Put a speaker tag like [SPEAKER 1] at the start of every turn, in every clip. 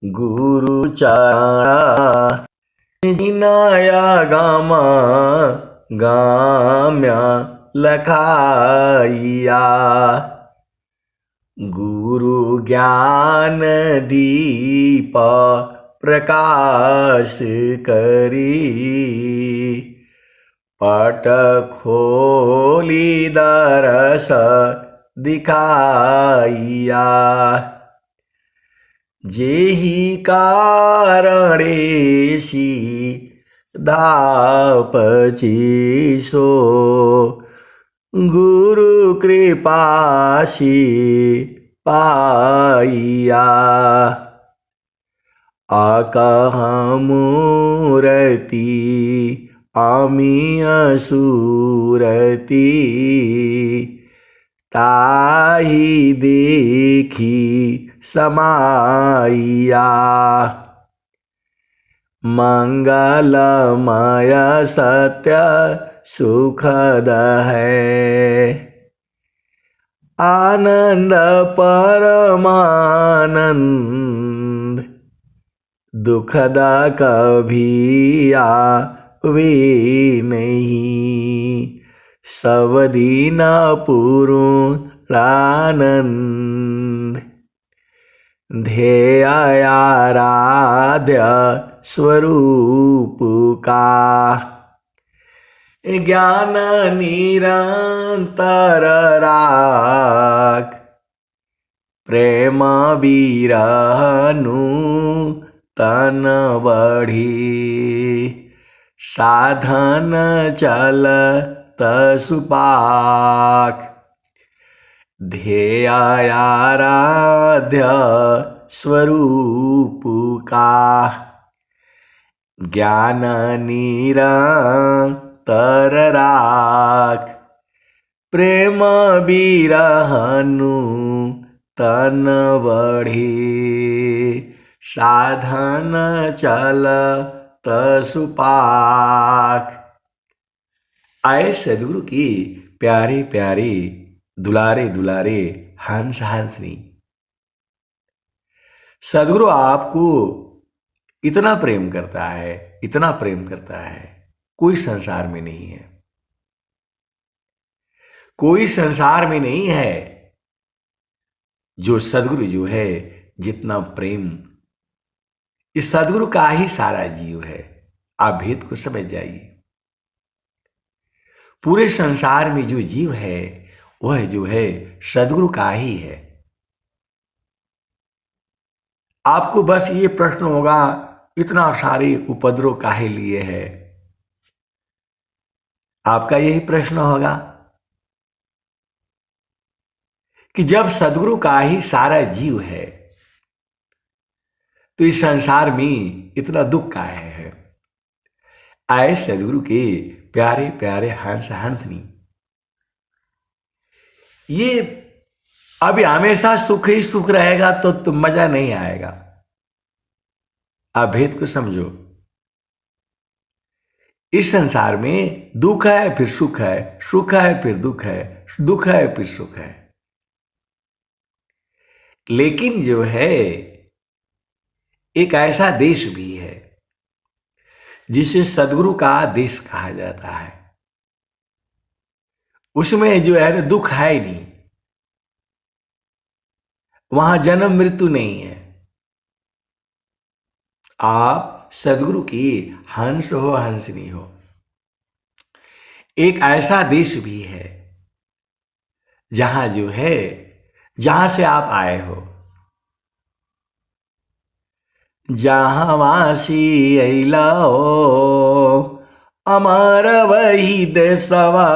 [SPEAKER 1] गुरु चरण जिनाया गामा गाम्या लखाइया। गुरु ज्ञान दीप प्रकाश करी, पट खोली दरस दिखाइया। जेहि कारणेसी धापची सो, गुरु कृपासी पाइया। आकह मूरति आमी असुरति, ताहि देखी समाइया। मंगलमय सत्य सुखद है, आनंद परमानंद दुखद कभी आवे नहीं। सब दीन पूर्णानंद ध्येय आराध्य स्वरूप का। ज्ञान निरंतर राख, प्रेम बिरहनु तन बढ़ी। साधन चलत सुपाक, ध्येय आराध्य स्वरूप का। ज्ञान निरंतर राख, प्रेम बिरहनु तन बढ़ी। साधन चलत सुपाक। आए सदगुरु की प्यारे प्यारे दुलारे दुलारे हंस हंसनी। सदगुरु आपको इतना प्रेम करता है, इतना प्रेम करता है, कोई संसार में नहीं है, कोई संसार में नहीं है जो सदगुरु जो है जितना प्रेम। इस सदगुरु का ही सारा जीव है। आप भेद को समझ जाइए। पूरे संसार में जो जीव है वह जो है सदगुरु का ही है। आपको बस ये प्रश्न होगा, इतना सारे उपद्रव काहे लिए है? आपका यही प्रश्न होगा कि जब सदगुरु का ही सारा जीव है तो इस संसार में इतना दुख काहे है? आए सदगुरु के प्यारे प्यारे हंस हंसनी। ये अभी हमेशा सुख ही सुख रहेगा तो मजा नहीं आएगा। आप भेद को समझो। इस संसार में दुख है फिर सुख है, सुख है फिर दुख है, दुख है फिर सुख है। लेकिन जो है एक ऐसा देश भी है जिसे सदगुरु का देश कहा जाता है। उसमें जो है दुख है ही नहीं, वहां जन्म मृत्यु नहीं है। आप सदगुरु की हंस हो हंसनी हो। एक ऐसा देश भी है जहां जो है, जहां से आप आए हो, जहां वासी अइला हो, अमर वही देशवा,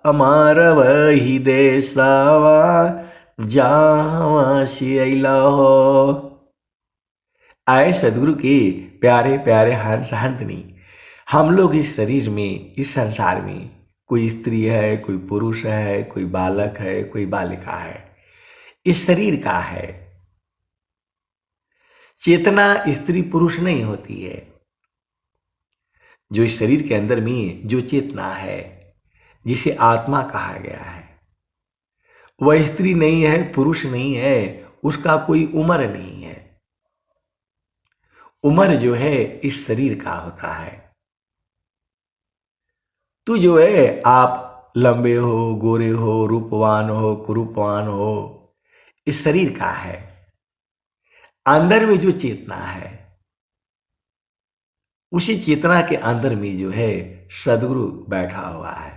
[SPEAKER 1] अमर वही देशवा, जहां वासी अइला हो। आए सदगुरु के प्यारे प्यारे हंस हंसनी। हम लोग इस शरीर में, इस संसार में, कोई स्त्री है, कोई पुरुष है, कोई बालक है, कोई बालिका है, इस शरीर का है। चेतना स्त्री पुरुष नहीं होती है। जो इस शरीर के अंदर में जो चेतना है, जिसे आत्मा कहा गया है, वह स्त्री नहीं है, पुरुष नहीं है, उसका कोई उम्र नहीं है। उम्र जो है इस शरीर का होता है। तो जो है आप लंबे हो, गोरे हो, रूपवान हो, कुरूपवान हो, इस शरीर का है। अंदर में जो चेतना है, उसी चेतना के अंदर में जो है सदगुरु बैठा हुआ है।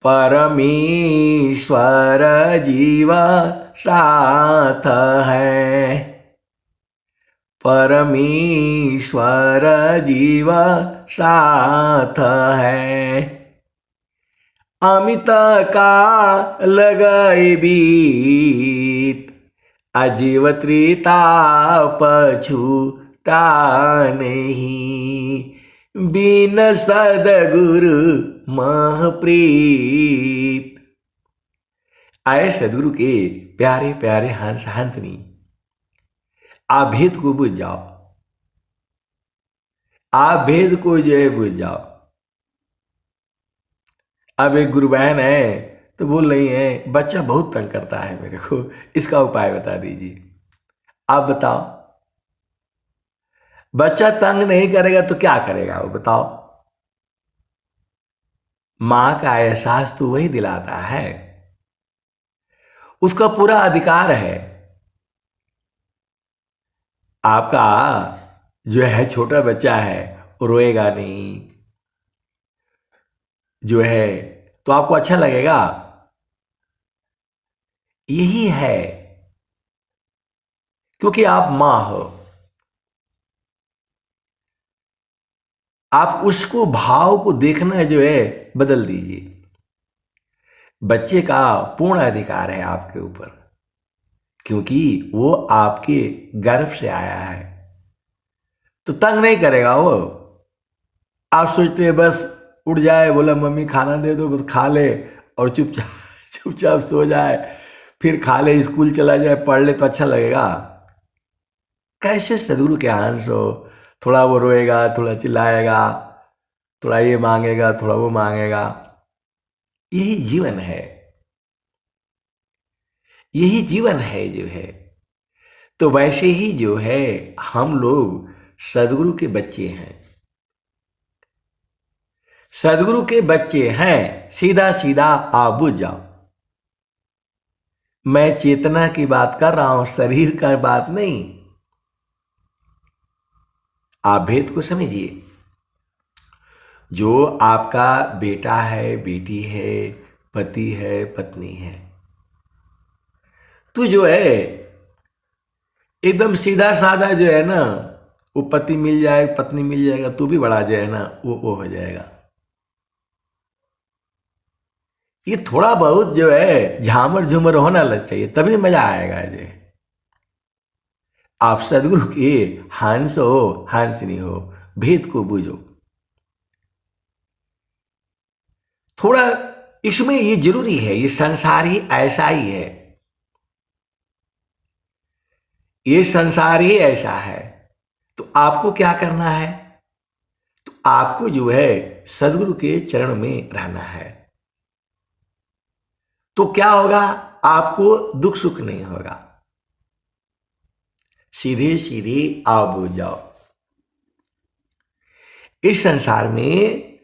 [SPEAKER 1] परमेश्वर जीवा साथ है, परमेश्वर जीवा साथ है। अमित का लगाए बीत, अजीव त्रिताप छूटा नहीं। बिन सदगुरु महप्रीत। आए सदगुरु के प्यारे प्यारे हंस हंसनी, आप भेद को बुझ जाओ। आप भेद को जो है बुझ जाओ। अब एक गुरु बहन है तो बोल रही है बच्चा बहुत तंग करता है मेरे को, इसका उपाय बता दीजिए। आप बताओ, बच्चा तंग नहीं करेगा तो क्या करेगा वो बताओ। मां का एहसास तो वही दिलाता है, उसका पूरा अधिकार है। आपका जो है छोटा बच्चा है वो रोएगा नहीं, जो है तो आपको अच्छा लगेगा। यही है क्योंकि आप मां हो। आप उसको भाव को देखना जो है बदल दीजिए। बच्चे का पूर्ण अधिकार है आपके ऊपर, क्योंकि वो आपके गर्भ से आया है, तो तंग नहीं करेगा वो। आप सोचते हैं बस उठ जाए, बोला मम्मी खाना दे दो, बस खा ले और चुपचाप चुपचाप सो जाए, फिर खा ले, स्कूल चला जाए, पढ़ ले तो अच्छा लगेगा। कैसे सदगुरु के अंश हो। थोड़ा वो रोएगा, थोड़ा चिल्लाएगा, थोड़ा ये मांगेगा, थोड़ा वो मांगेगा। यही जीवन है, यही जीवन है जो है। तो वैसे ही जो है हम लोग सदगुरु के बच्चे हैं। सदगुरु के बच्चे हैं, सीधा सीधा आप बुझ जाओ। मैं चेतना की बात कर रहा हूं, शरीर का बात नहीं। आप भेद को समझिए। जो आपका बेटा है, बेटी है, पति है, पत्नी है, तो जो है एकदम सीधा साधा जो है ना, वो पति मिल जाए, पत्नी मिल जाएगा तो भी बड़ा जो है ना वो हो जाएगा। ये थोड़ा बहुत जो है झामर झूमर होना लग चाहिए, तभी मजा आएगा। जो आप सदगुरु के हंस हो, हंसनी हो, भेद को बूझो। थोड़ा इसमें ये जरूरी है, ये संसार ही ऐसा ही है, ये संसार ही ऐसा है। तो आपको क्या करना है, तो आपको जो है सदगुरु के चरण में रहना है। तो क्या होगा, आपको दुख सुख नहीं होगा। सीधे सीधे आप बुझ जाओ। इस संसार में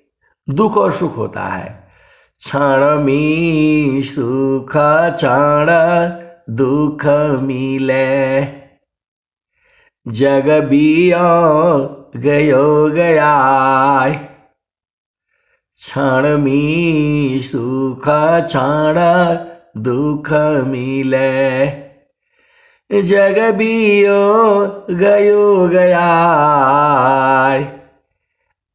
[SPEAKER 1] दुख और सुख होता है। क्षण में सुख क्षण दुख मिले, जग बियो गयो गया। क्षण में सुख क्षण दुख मिले, जग बियो गयो गया।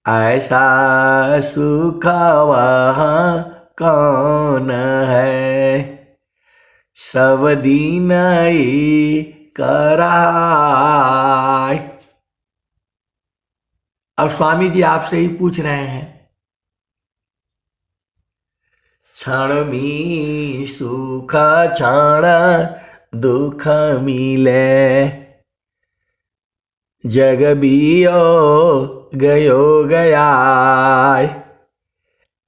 [SPEAKER 1] ऐसा सुख वहाँ कौन है, सब दिन ही कराय। अब स्वामी जी आपसे ही पूछ रहे हैं, क्षण में सुख क्षण दुख मिले, जग बियो गयो गया।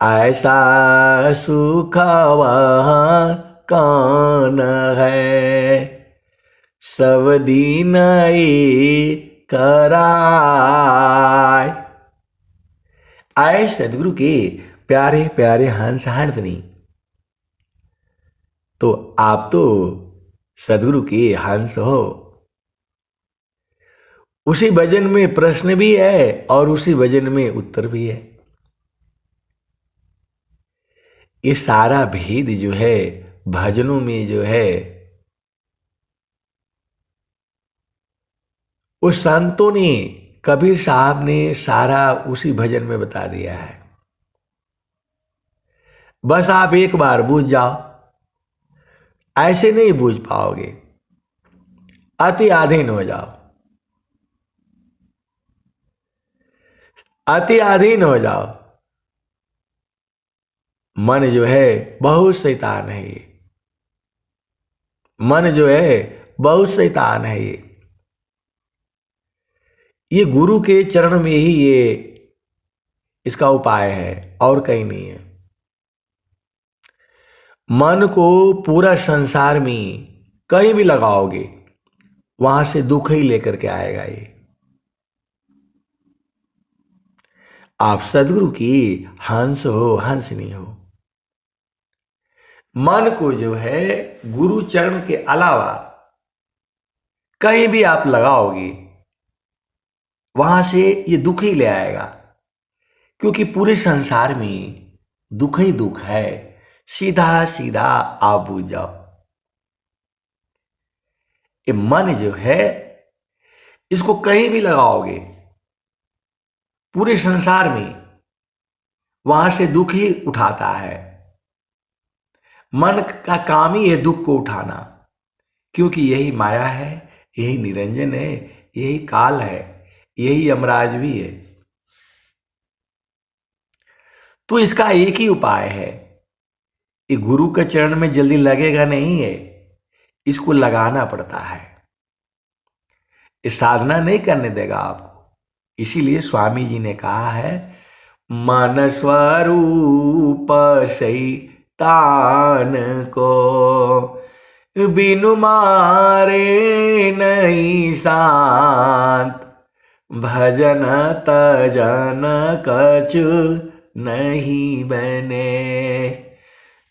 [SPEAKER 1] ऐसा सुख वहाँ कौन है, सब दीनाई कराय। आए सदगुरु के प्यारे प्यारे हंस हारदनी। तो आप तो सदगुरु के हंस हो। उसी भजन में प्रश्न भी है और उसी भजन में उत्तर भी है। ये सारा भेद जो है भजनों में जो है उस संतों ने, कबीर साहब ने सारा उसी भजन में बता दिया है। बस आप एक बार बूझ जाओ, ऐसे नहीं बूझ पाओगे, अति अधीन हो जाओ, अति अधीन हो जाओ। मन जो है बहुत शैतान है ये, मन जो है बहुत शैतान है ये गुरु के चरण में ही ये इसका उपाय है और कहीं नहीं है। मन को पूरा संसार में कहीं भी लगाओगे वहां से दुख ही लेकर के आएगा ये। आप सदगुरु की हंस हो, हंसनी हो। मन को जो है गुरु चरण के अलावा कहीं भी आप लगाओगे वहां से ये दुख ही ले आएगा, क्योंकि पूरे संसार में दुख ही दुख है। सीधा सीधा आप बूझ जाओ। ये मन जो है इसको कहीं भी लगाओगे पूरे संसार में वहां से दुख ही उठाता है। मन का काम ही है दुख को उठाना, क्योंकि यही माया है, यही निरंजन है, यही काल है, यही यमराज भी है। तो इसका एक ही उपाय है, ये गुरु के चरण में जल्दी लगेगा नहीं है, इसको लगाना पड़ता है। ये साधना नहीं करने देगा आपको। इसीलिए स्वामी जी ने कहा है, मन स्वरूप शैतान को बिनु मारे नहीं शांत, भजन तजन कछु नहीं बने,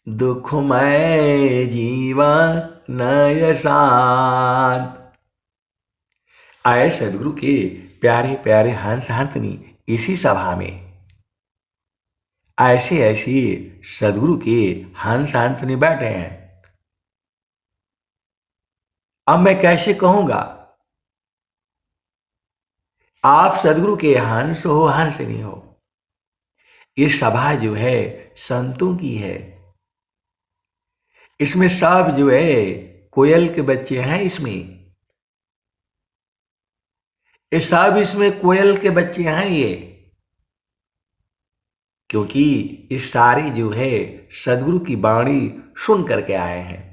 [SPEAKER 1] दुखमय जीवन नय शांत। आए सदगुरु के प्यारे प्यारे हंस हंसनी इसी सभा में ऐसे ऐसे सदगुरु के हंस हंसनी बैठे हैं। अब मैं कैसे कहूंगा, आप सदगुरु के हंस हो, हंसनी हो। ये सभा जो है संतों की है। इसमें सब जो है कोयल के बच्चे हैं। ये सब इसमें कोयल के बच्चे हैं ये, क्योंकि ये सारे जो है सदगुरु की वाणी सुन करके आए हैं।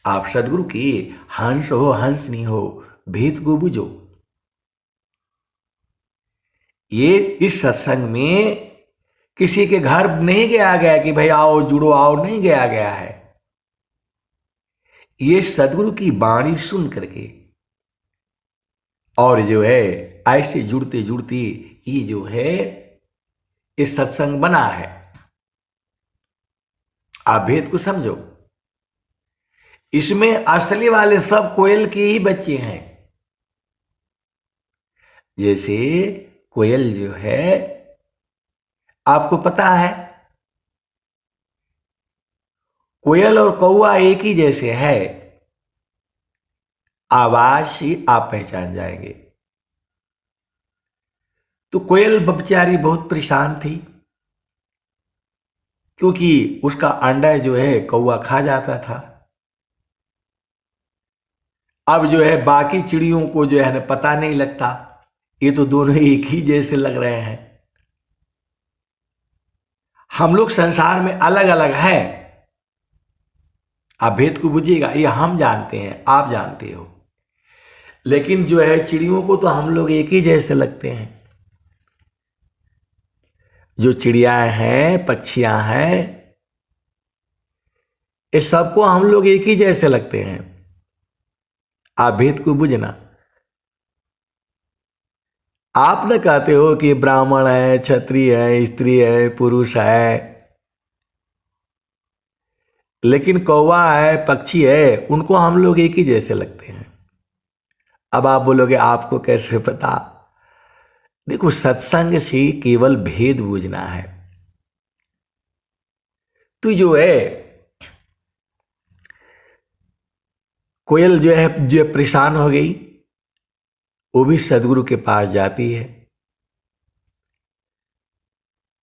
[SPEAKER 1] आप सदगुरु की हंस हो, हंसनी हो, भेद को बुझो। ये इस सत्संग में किसी के घर नहीं गया गया कि भाई आओ जुड़ो आओ, नहीं गया गया है। ये सदगुरु की वाणी सुन करके और जो है ऐसे जुड़ते जुड़ते ये जो है इस सत्संग बना है। आप भेद को समझो। इसमें असली वाले सब कोयल के ही बच्चे हैं। जैसे कोयल जो है आपको पता है, कोयल और कौवा एक ही जैसे है, आवाज से आप पहचान जाएंगे। तो कोयल बेचारी बहुत परेशान थी, क्योंकि उसका अंडा जो है कौवा खा जाता था। अब जो है बाकी चिड़ियों को जो है ना पता नहीं लगता, ये तो दोनों एक ही जैसे लग रहे हैं। हम लोग संसार में अलग अलग हैं। आप भेद को बुझिएगा, ये हम जानते हैं, आप जानते हो, लेकिन जो है चिड़ियों को तो हम लोग एक ही जैसे लगते हैं। जो चिड़ियाएं हैं, पक्षियां हैं, ये सबको हम लोग एक ही जैसे लगते हैं। आप भेद को बुझना। आप न कहते हो कि ब्राह्मण है, क्षत्रिय है, स्त्री है, पुरुष है, लेकिन कौवा है, पक्षी है, उनको हम लोग एक ही जैसे लगते हैं। अब आप बोलोगे आपको कैसे पता? देखो, सत्संग से केवल भेद बूझना है। तू जो है, कोयल जो परेशान हो गई, वो भी सदगुरु के पास जाती है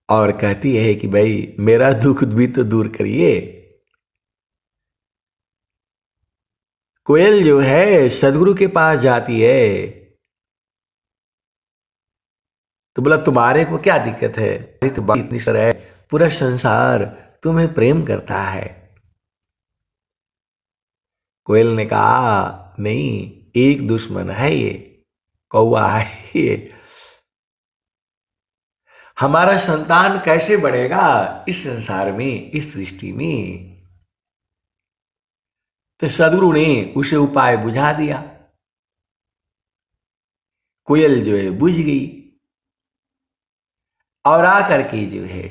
[SPEAKER 1] और कहती है कि भाई मेरा दुख भी तो दूर करिए। कोयल जो है सदगुरु के पास जाती है, तो बोला तुम्हारे को क्या दिक्कत है? तो बात इतनी सर है, पूरा संसार तुम्हें प्रेम करता है। कोयल ने कहा नहीं, एक दुश्मन है ये, कौवा है ये। हमारा संतान कैसे बढ़ेगा इस संसार में, इस सृष्टि में? तो सदगुरु ने उसे उपाय बुझा दिया। कोयल जो है बुझ गई और आकर के जो है,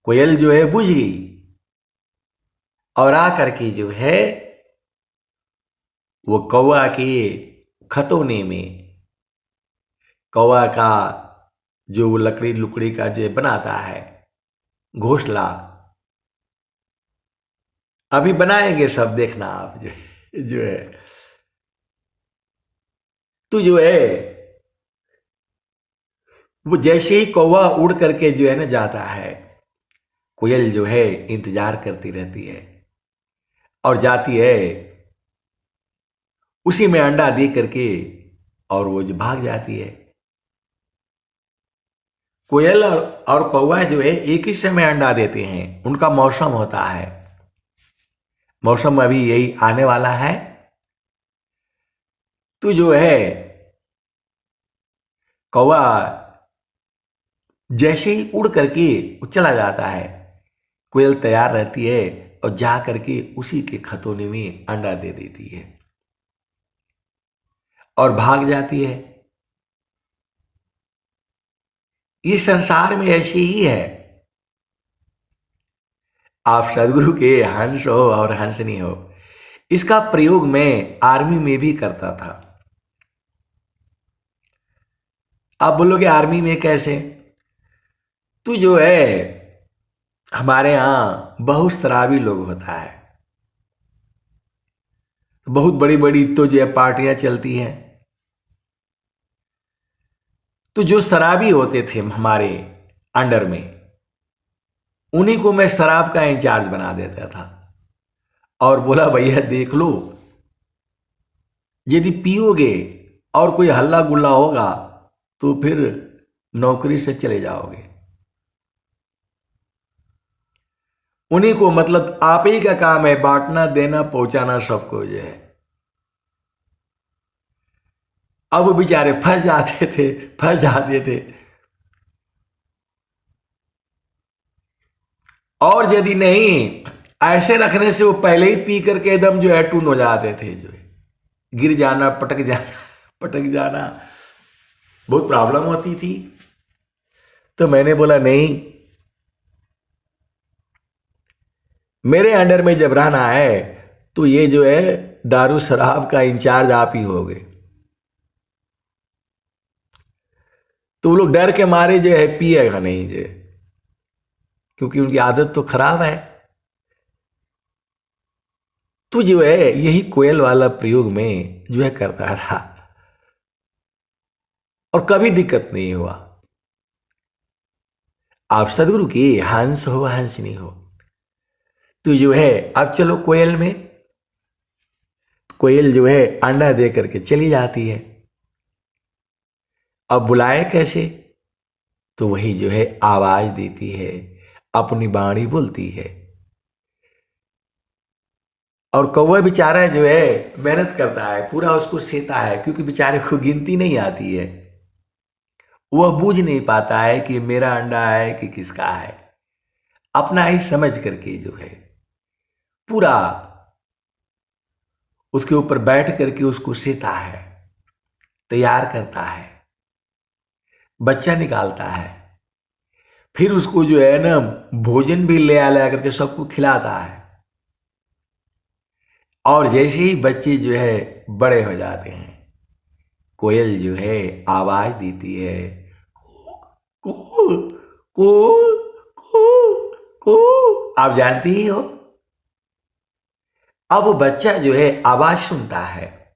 [SPEAKER 1] कोयल जो है बुझ गई और आकर के जो है वो कौवा के खतौने में, कौवा का जो लकड़ी लुकड़ी का जो बनाता है घोंसला, अभी बनाएंगे सब, देखना आप जो है तू जो है, वो जैसे ही कौवा उड़ करके जो है ना जाता है, कोयल जो है इंतजार करती रहती है और जाती है, उसी में अंडा दे करके और वो जो भाग जाती है। कोयल और कौवा जो है एक ही समय अंडा देते हैं, उनका मौसम होता है, मौसम अभी यही आने वाला है। तो जो है कौवा जैसे ही उड़ करके चला जाता है, कोयल तैयार रहती है और जा करके उसी के खतौने में अंडा दे देती है और भाग जाती है। इस संसार में ऐसी ही है। आप सदगुरु के हंस हो और हंसनी हो। इसका प्रयोग मैं आर्मी में भी करता था। आप बोलोगे आर्मी में कैसे? तू जो है, हमारे यहां बहुत शराबी लोग होता है, बहुत बड़ी बड़ी तो जो है पार्टियां चलती हैं। तो जो शराबी होते थे हमारे अंडर में, उन्हीं को मैं शराब का इंचार्ज बना देता था और बोला भैया देख लो, यदि पियोगे और कोई हल्ला गुल्ला होगा तो फिर नौकरी से चले जाओगे। उन्हीं को, मतलब आप ही का काम है बांटना, देना, पहुंचाना सबको जो है। अब वो बेचारे फंस जाते थे। और यदि नहीं, ऐसे रखने से वो पहले ही पी करके एकदम जो है टून हो जाते थे, जो है गिर जाना, पटक जाना पटक जाना, बहुत प्रॉब्लम होती थी। तो मैंने बोला नहीं, मेरे अंडर में जब रहना है तो ये जो है दारू शराब का इंचार्ज आप ही होगे। तो वो लोग डर के मारे जो है पिएगा नहीं, जो क्योंकि उनकी आदत तो खराब है। तो जो है यही कोयल वाला प्रयोग में जो है करता था और कभी दिक्कत नहीं हुआ। आप सदगुरु की हंस हो हंसनी हो। तो जो है अब चलो कोयल में, कोयल जो है अंडा दे करके चली जाती है। अब बुलाए कैसे? तो वही जो है आवाज देती है, अपनी बाणी बोलती है। और कौवा बेचारा जो है मेहनत करता है, पूरा उसको सेता है, क्योंकि बेचारे को गिनती नहीं आती है। वह बूझ नहीं पाता है कि मेरा अंडा है कि किसका है। अपना ही समझ करके जो है पूरा उसके ऊपर बैठ करके उसको सेता है, तैयार करता है, बच्चा निकालता है, फिर उसको जो है ना भोजन भी ले आ करके सबको खिलाता है। और जैसे ही बच्चे जो है बड़े हो जाते हैं, कोयल जो है आवाज देती है, को को को को, आप जानती ही हो। अब वो बच्चा जो है आवाज सुनता है,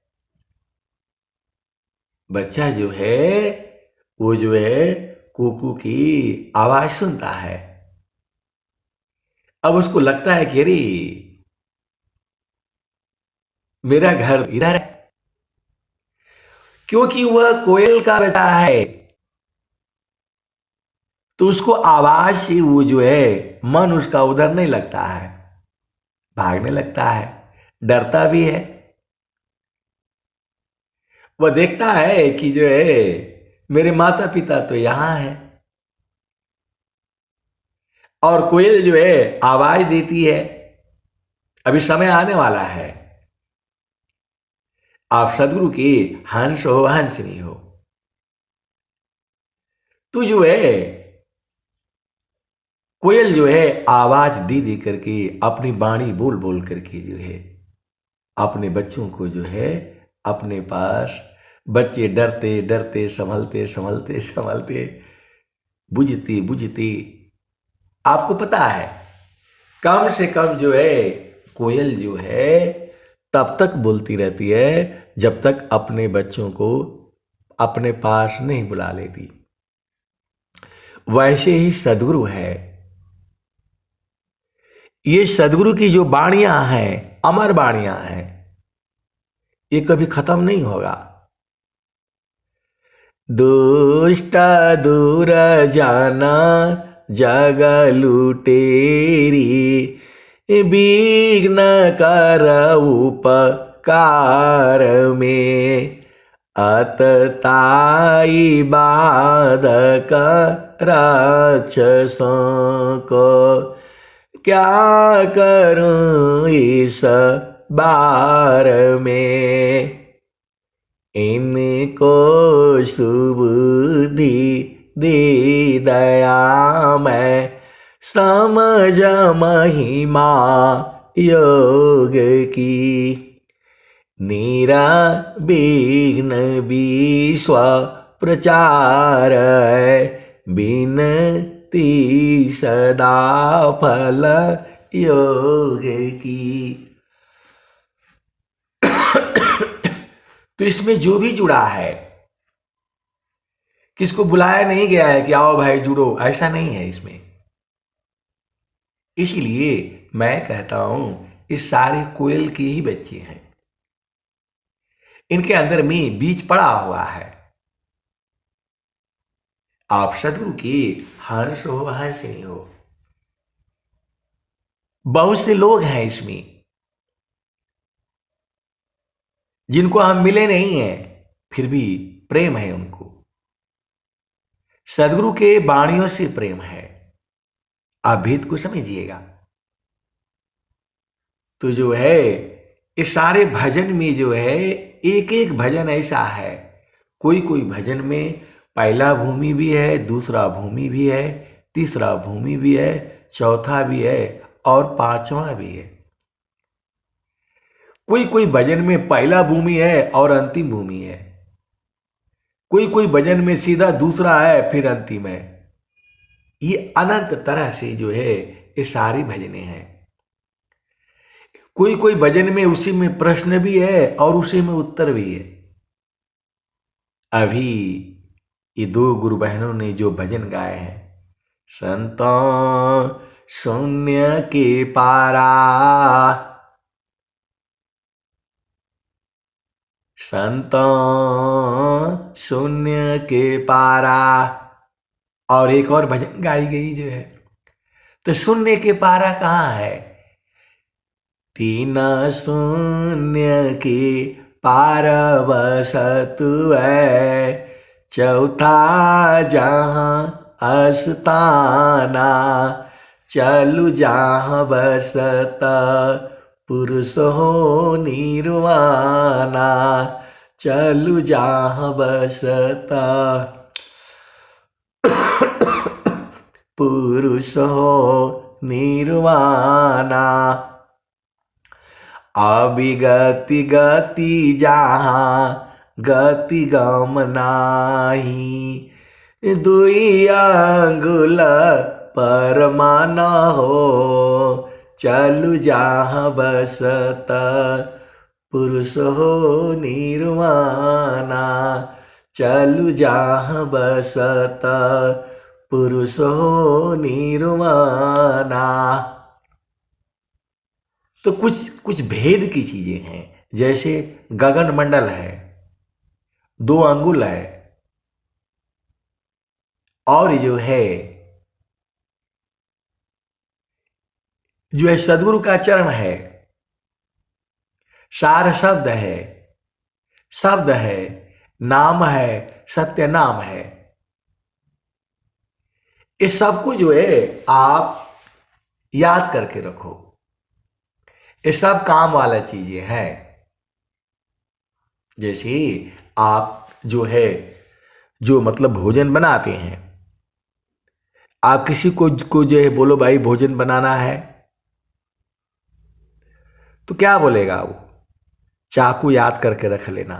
[SPEAKER 1] बच्चा जो है वो जो है कुकू की आवाज सुनता है। अब उसको लगता है कि अरे मेरा घर इधर है, क्योंकि वह कोयल का बच्चा है। तो उसको आवाज से वो जो है मन उसका उधर नहीं लगता है, भागने लगता है, डरता भी है। वह देखता है कि जो है मेरे माता पिता तो यहां है, और कोयल जो है आवाज देती है, अभी समय आने वाला है, आप सदगुरु के हंस हो हंसनी हो। तो जो है कोयल जो है आवाज दे दे करके, अपनी वाणी बोल बोल करके जो है अपने बच्चों को जो है अपने पास, बच्चे डरते डरते संभलते संभलते संभलते बुझती बुझती, आपको पता है कम से कम जो है कोयल जो है तब तक बोलती रहती है जब तक अपने बच्चों को अपने पास नहीं बुला लेती। वैसे ही सदगुरु है। ये सदगुरु की जो वाणियां हैं, अमर वाणियां हैं, ये कभी खत्म नहीं होगा। दुष्ट दूर जाना जग लुटेरी, विघ्न कर उपकार में, अतताई बाधक राक्षसों को, क्या करूं इस बार में, इनको सुबुद्धि दे दया मैं, समझ महिमा योग की, निरा विघ्न विश्व प्रचार है, बिनती सदा फल योग की। तो इसमें जो भी जुड़ा है, किसको बुलाया नहीं गया है कि आओ भाई जुड़ो, ऐसा नहीं है इसमें। इसलिए मैं कहता हूं इस सारे कोयल के ही बच्चे हैं, इनके अंदर में बीज पड़ा हुआ है। आप सदगुरु के हंस हो हंसनी हो। बहुत से लोग हैं इसमें जिनको हम मिले नहीं हैं, फिर भी प्रेम है उनको, सदगुरु के वाणियों से प्रेम है। आप भेद को समझिएगा। तो जो है इस सारे भजन में जो है एक एक भजन ऐसा है, कोई कोई भजन में पहला भूमि भी है, दूसरा भूमि भी है, तीसरा भूमि भी है, चौथा भी है और पांचवा भी है। कोई कोई भजन में पहला भूमि है और अंतिम भूमि है, कोई कोई भजन में सीधा दूसरा है फिर अंतिम है। ये अनंत तरह से जो है ये सारी भजने हैं। कोई कोई भजन में उसी में प्रश्न भी है और उसी में उत्तर भी है। अभी ये दो गुरु बहनों ने जो भजन गाए हैं, संतों शून्य के पारा, संतों शून्य के पारा, और एक और भजन गाई गई जो है, तो शून्य के पारा कहाँ है? तीन शून्य के पार बस तू है, चौथा जहां अस्ताना, चलु जहाँ बसता पुरुष हो निर्वाणा, चलु जहाँ बसता पुरुष हो निर्वाणा। अविगति गति जहाँ गति गम नाही, दुई अंगुल परमान हो, चलु जहाँ बसता पुरुष हो निर्वाणा, चलु जहाँ बसता पुरुष हो निर्वाणा। तो कुछ कुछ भेद की चीजें हैं, जैसे गगन मंडल है, 2 अंगुल है, और जो है सदगुरु का चरण है, सार शब्द है, नाम है, सत्य नाम है। इस सबको जो है आप याद करके रखो। ये सब काम वाला चीजें हैं। जैसे आप जो है जो मतलब भोजन बनाते हैं, आप किसी को जो है बोलो भाई भोजन बनाना है, तो क्या बोलेगा वो? चाकू याद करके रख लेना,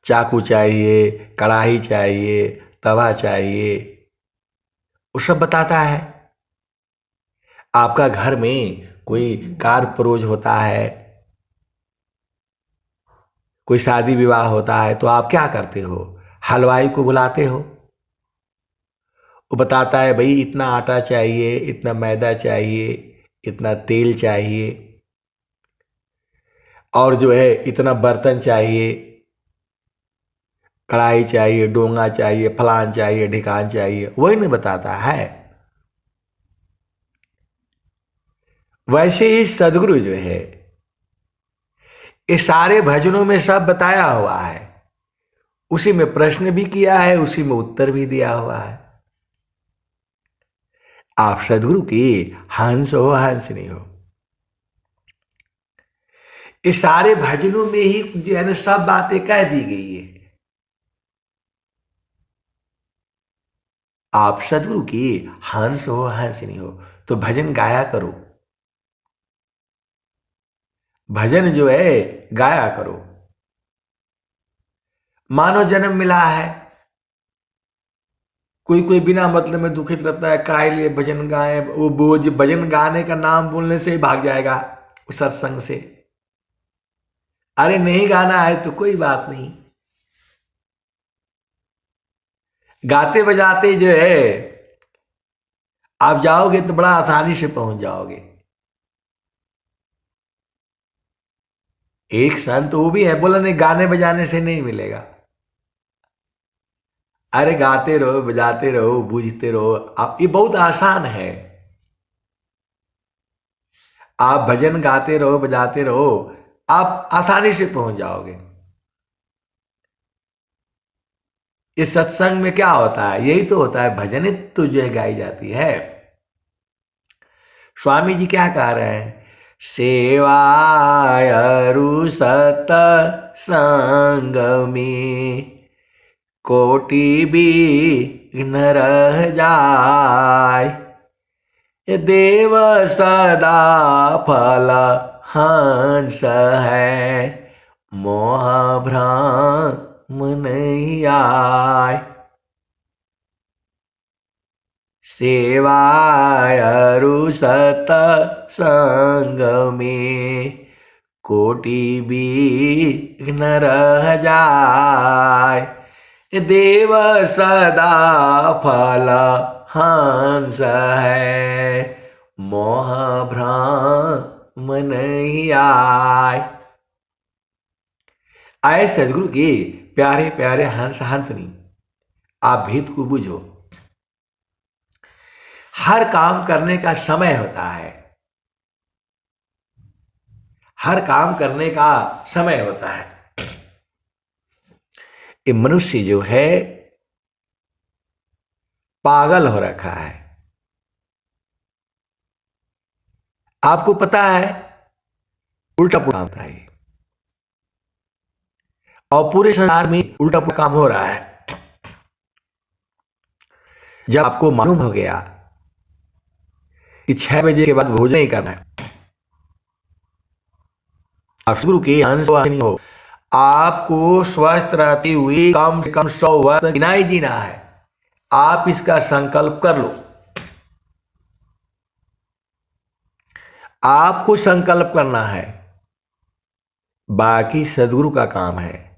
[SPEAKER 1] चाकू चाहिए, कढ़ाई चाहिए, तवा चाहिए, वो सब बताता है। आपका घर में कोई कार्य परोज होता है, कोई शादी विवाह होता है, तो आप क्या करते हो? हलवाई को बुलाते हो, वो बताता है भाई इतना आटा चाहिए, इतना मैदा चाहिए, इतना तेल चाहिए, और जो है इतना बर्तन चाहिए, कढ़ाई चाहिए, डोंगा चाहिए, फलान चाहिए, ढिकान चाहिए, वही नहीं बताता है। वैसे ही सदगुरु जो है ये सारे भजनों में सब बताया हुआ है, उसी में प्रश्न भी किया है, उसी में उत्तर भी दिया हुआ है। आप सदगुरु की हंस हो, हंस नहीं हो। इस सारे भजनों में ही जो है ना सब बातें कह दी गई है। आप सदगुरु की हंस हो, हंस नहीं हो, तो भजन गाया करो, भजन जो है गाया करो। मानव जन्म मिला है, कोई कोई बिना मतलब में दुखित रहता है, काहे लिए भजन गाए, वो बोझ भजन गाने का नाम बोलने से ही भाग जाएगा उस सत्संग से। अरे नहीं गाना है तो कोई बात नहीं, गाते बजाते जो है आप जाओगे तो बड़ा आसानी से पहुंच जाओगे। एक संत वो भी है, बोला नहीं गाने बजाने से नहीं मिलेगा। अरे गाते रहो, बजाते रहो, बूझते रहो, आप ये बहुत आसान है। आप भजन गाते रहो, बजाते रहो, आप आसानी से पहुंच जाओगे। इस सत्संग में क्या होता है? यही तो होता है, भजनित तो जो है गाई जाती है। स्वामी जी क्या कह रहे हैं? सेवायरु सत संग में कोटि विघ्न रह जाय, देव सदा फल हंस है, मोह भ्रम नहीं आय। सेवायरु सत संग में कोटि विघ्न रह जाय, देव सदा फल हंस है, मोह भ्रम नहीं आय। आए सदगुरु के प्यारे प्यारे हंस हंसनी, आप भेद को बुझो। हर काम करने का समय होता है, हर काम करने का समय होता है। ये मनुष्य जो है पागल हो रखा है। आपको पता है उल्टा पुल्टा होता है और पूरे संसार में उल्टा पुल्टा काम हो रहा है। जब आपको मालूम हो गया कि 6 बजे के बाद भोजन नहीं करना है, आप शुरू के अंश नहीं हो, आपको स्वस्थ रहते हुए कम से कम 100 वर्ष गिनाई जीना है। आप इसका संकल्प कर लो। आपको संकल्प करना है, बाकी सदगुरु का काम है।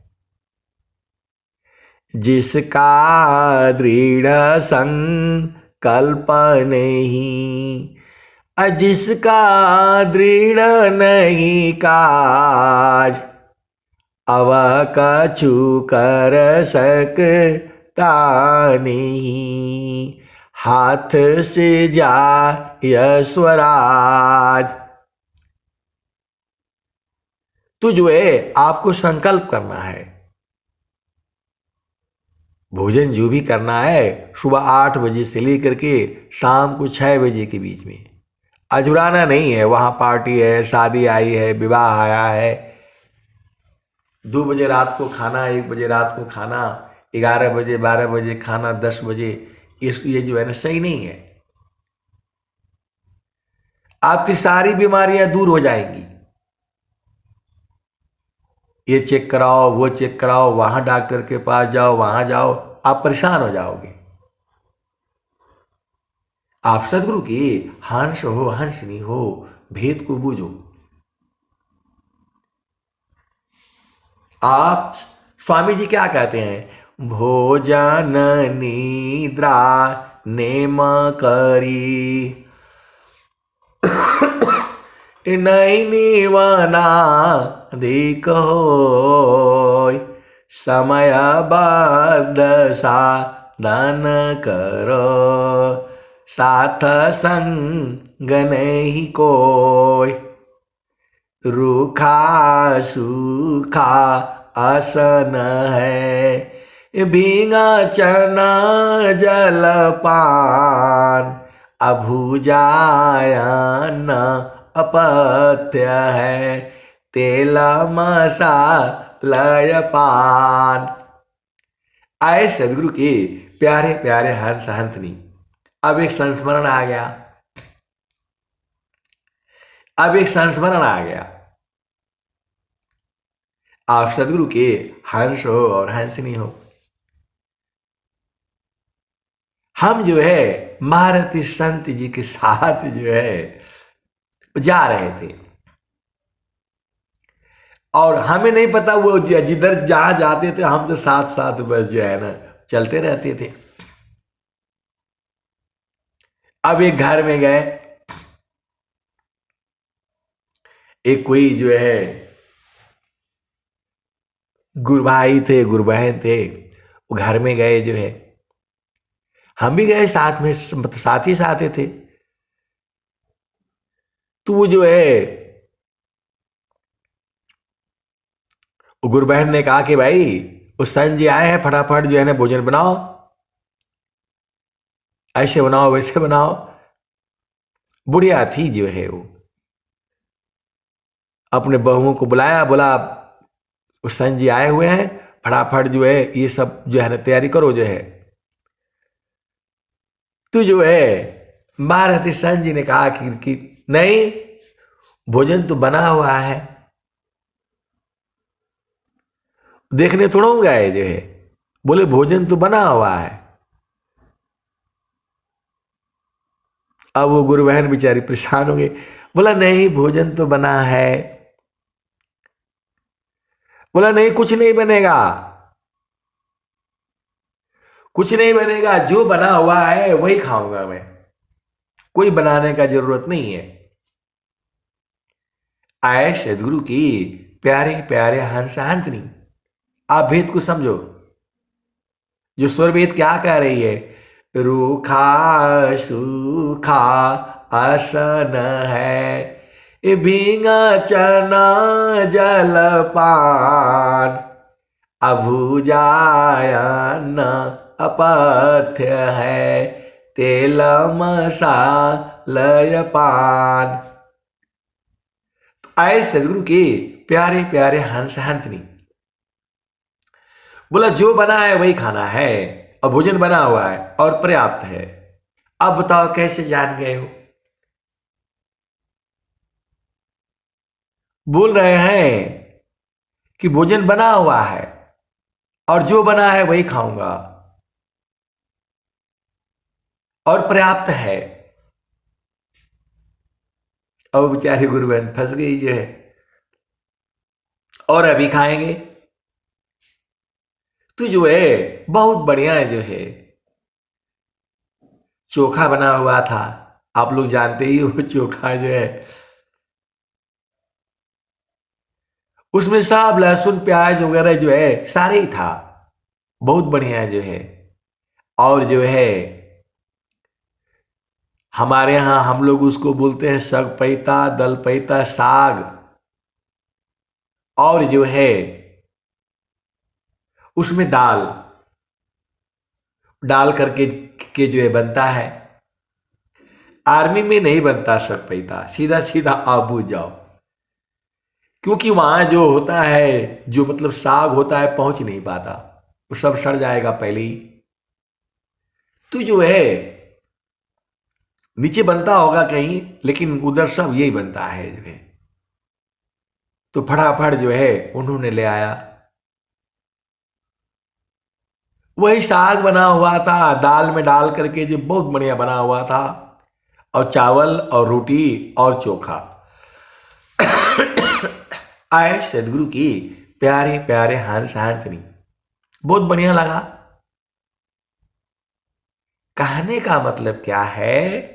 [SPEAKER 1] जिसका दृढ़ संकल्प नहीं, जिसका दृढ़ नहीं काज, अव कछु कर सकता नहीं, हाथ से जाय स्वराज। तो जो है आपको संकल्प करना है, भोजन जो भी करना है सुबह 8 बजे से लेकर के शाम को 6 बजे के बीच में। अजुराना नहीं है, वहां पार्टी है, शादी आई है, विवाह आया है, 2 बजे रात को खाना, 1 बजे रात को खाना, 11 बजे 12 बजे खाना, 10 बजे, ये जो है ना सही नहीं है। आपकी सारी बीमारियां दूर हो जाएंगी। ये चेक कराओ, वो चेक कराओ, वहां डॉक्टर के पास जाओ, वहां जाओ, आप परेशान हो जाओगे। आप सदगुरु की हंस हो, हंसनी हो, भेद को बूझो। आप स्वामी जी क्या कहते हैं? भोजन निद्रा नेम करी, नहीं निवना दिक होय, समय बद्ध साधन करो, साथ संग नहीं कोय, रूखा सूखा आसन है, भींगा चना जलपान, अभुजायन अपत्य है, तेल मसालय पान। आए सदगुरु के प्यारे प्यारे हंस हंसनी। अब एक संस्मरण आ गया, अब एक संस्मरण आ गया। आप सदगुरु के हंस हो और हंसनी हो। हम जो है महारथी संत जी के साथ जो है जा रहे थे और हमें नहीं पता वो जिधर जहां जाते थे हम तो साथ साथ बस जो है ना चलते रहते थे। अब एक घर में गए, एक कोई जो है गुरुभाई थे, गुरुबहन थे, वो घर में गए जो है, हम भी गए साथ में, साथ ही साथ थे। तो वो जो है गुरु बहन ने कहा कि भाई उस संत जी आए हैं, फटाफट जो है ना भोजन बनाओ, ऐसे बनाओ वैसे बनाओ। बुढ़िया थी जो है वो, अपने बहुओं को बुलाया, बोला उस संत जी आए हुए हैं, फटाफट जो है ये सब जो है ना तैयारी करो जो है। तो जो है महारथी संत जी ने कहा कि नहीं, भोजन तो बना हुआ है, देखने थोड़ा गए जो है। बोले भोजन तो बना हुआ है। अब वो गुरु बहन बेचारी परेशान हो गई, बोला नहीं भोजन तो बना है। बोला नहीं कुछ नहीं बनेगा, कुछ नहीं बनेगा, जो बना हुआ है वही खाऊंगा मैं, कोई बनाने का जरूरत नहीं है। आए सदगुरु की प्यारे प्यारे हंस हंसनी। आप भेद को समझो, जो स्वर भेद क्या कह रही है? रूखा सूखा आसन है, भींगा चना जलपान, अभुजायन अपथ्य है, तेल मसालय पान। तो आए सदगुरु के प्यारे प्यारे हंस हंसनी, बोला जो बना है वही खाना है, और भोजन बना हुआ है और पर्याप्त है। अब बताओ कैसे जान गए हो? बोल रहे हैं कि भोजन बना हुआ है और जो बना है वही खाऊंगा और पर्याप्त है। अब बेचारे गुरु बहन फंस गई जो है, और अभी खाएंगे तो जो है बहुत बढ़िया है, जो है चोखा बना हुआ था। आप लोग जानते ही हो चोखा जो है उसमें सब लहसुन प्याज वगैरह जो है सारे ही था, बहुत बढ़िया जो है। और जो है हमारे यहाँ हम लोग उसको बोलते हैं सगपैता दलपैता साग, और जो है उसमें दाल डाल करके के जो है बनता है। आर्मी में नहीं बनता सगपैता, सीधा सीधा आप बुझ जाओ, क्योंकि वहां जो होता है जो मतलब साग होता है पहुंच नहीं पाता, वो सब सड़ जाएगा पहले ही। तो जो है नीचे बनता होगा कहीं, लेकिन उधर सब यही बनता है जो है। तो फटाफट जो है उन्होंने ले आया, वही साग बना हुआ था दाल में डाल करके जो बहुत बढ़िया बना हुआ था, और चावल और रोटी और चोखा। आए सदगुरु की प्यारे प्यारे हंस हंसनी, बहुत बढ़िया लगा। कहने का मतलब क्या है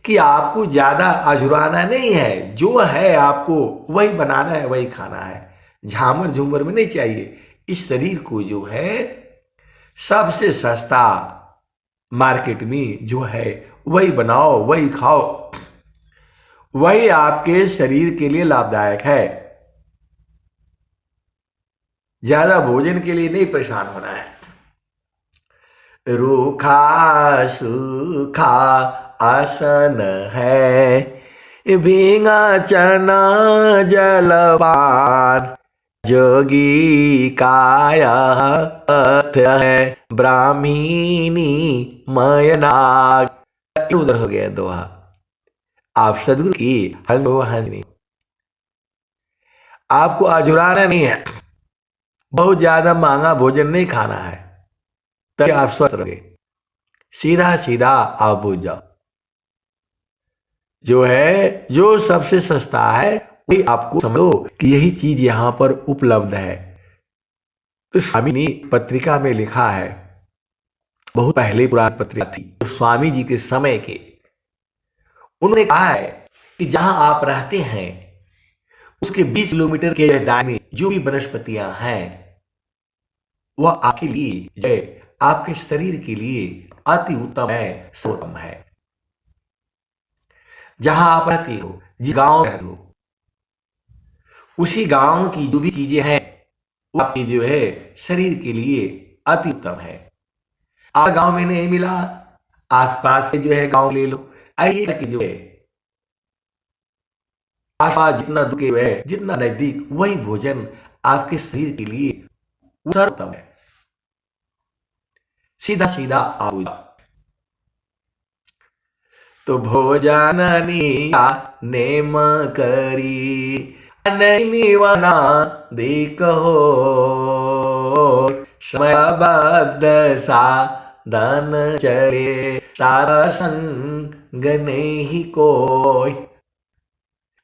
[SPEAKER 1] कि आपको ज्यादा अझुराना नहीं है, जो है आपको वही बनाना है वही खाना है, झामर झूमर में नहीं चाहिए। इस शरीर को जो है सबसे सस्ता मार्केट में जो है वही बनाओ वही खाओ, वही आपके शरीर के लिए लाभदायक है। ज्यादा भोजन के लिए नहीं परेशान होना है। रूखा सूखा आसन है, भींगा चना जलपान, जोगी काया है, ब्राह्मीणी मयनाग। उधर हो गया दोहा। आप सदगुरु की हंसनी, आपको अझुराना नहीं है, बहुत ज्यादा महंगा भोजन नहीं खाना है, तभी आप स्वस्थ रहोगे। सीधा सीधा आप बुझ जाओ, जो है जो सबसे सस्ता है वही आपको समझो कि यही चीज यहां पर उपलब्ध है। तो स्वामी ने पत्रिका में लिखा है, बहुत पहले पुरानी पत्रिका थी तो स्वामी जी के समय के, उन्होंने कहा है कि जहां आप रहते हैं उसके 20 किलोमीटर के दायरे में जो भी वनस्पतियां हैं वह आपके लिए जो है आपके शरीर के लिए अति उत्तम है, सर्वोत्तम है। जहां आप रहते हो, जिस गांव में रहते हो, उसी गांव की जो भी चीजें हैं वो आपके जो है शरीर के लिए अति उत्तम है। आप गांव में नहीं मिला, आसपास के जो है गांव ले लो। आइए कि जो है आसपास जितना दूर है जितना नजदीक वही भोजन आपके शरीर के लिए सर्वोत्तम है। सीधा सीधा आप तो भोजन नेम करी निवना देख हो, समयबद्ध साधन चले, सारा संग नहीं कोई।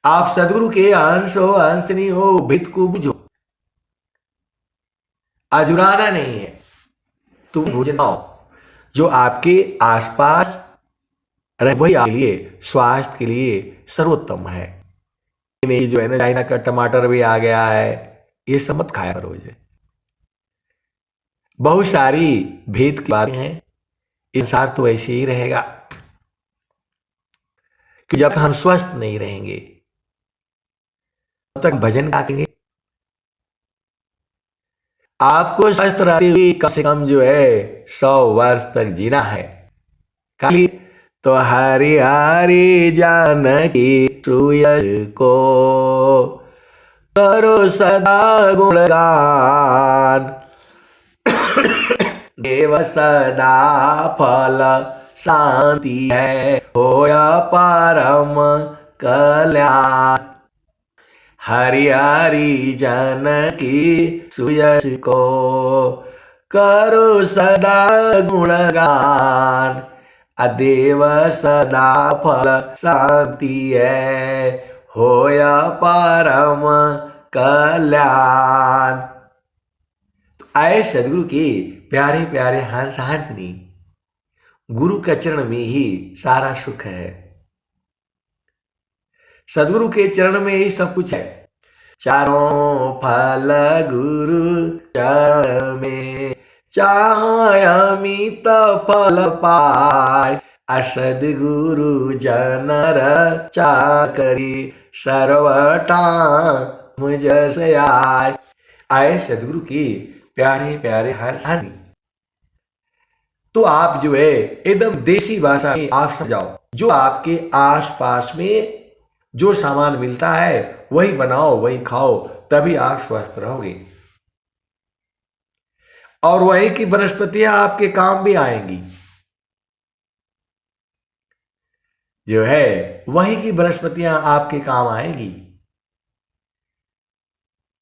[SPEAKER 1] आप सदगुरु के अंश हो अंशनी हो, भित को बुझो, अजुराना नहीं है। तुम भोजन खाओ जो आपके आसपास रहे, वही आपके लिए स्वास्थ्य के लिए सर्वोत्तम है। नहीं जो है ना चाइना का टमाटर भी आ गया है, ये सब मत खाया करो। बहुत सारी भेद की बातें हैं, इंसान तो ऐसे ही रहेगा कि जब हम स्वस्थ नहीं रहेंगे तब तक भजन क्या करेंगे। आपको स्वस्थ रहते हुए कम से कम जो है 100 वर्ष तक जीना है। खाली तो हरि हरि जानकी सुयश को करो सदा गुणगान। देव सदा फल शांति है होया परम कल्याण। हरि हरि जानकी सुयश को करो सदा गुणगान। अदेव सदा फल शांति है होया परम कल्याण। तो आए सदगुरु के प्यारे प्यारे हंस हंसनी, गुरु के चरण में ही सारा सुख है। सदगुरु के चरण में ही सब कुछ है। चारों फल गुरु चरण में चाहे अमित फल पाए। असद गुरु जनर चाकरी सर्वटा मुझ से आए। आए सदगुरु की प्यारे प्यारे हर सानी। तो आप जो है एकदम देसी भाषा में आप समझाओ, जो आपके आसपास में जो सामान मिलता है वही बनाओ वही खाओ, तभी आप स्वस्थ रहोगे। और वही की वनस्पतियां आपके काम भी आएंगी। जो है वही की वनस्पतियां आपके काम आएंगी।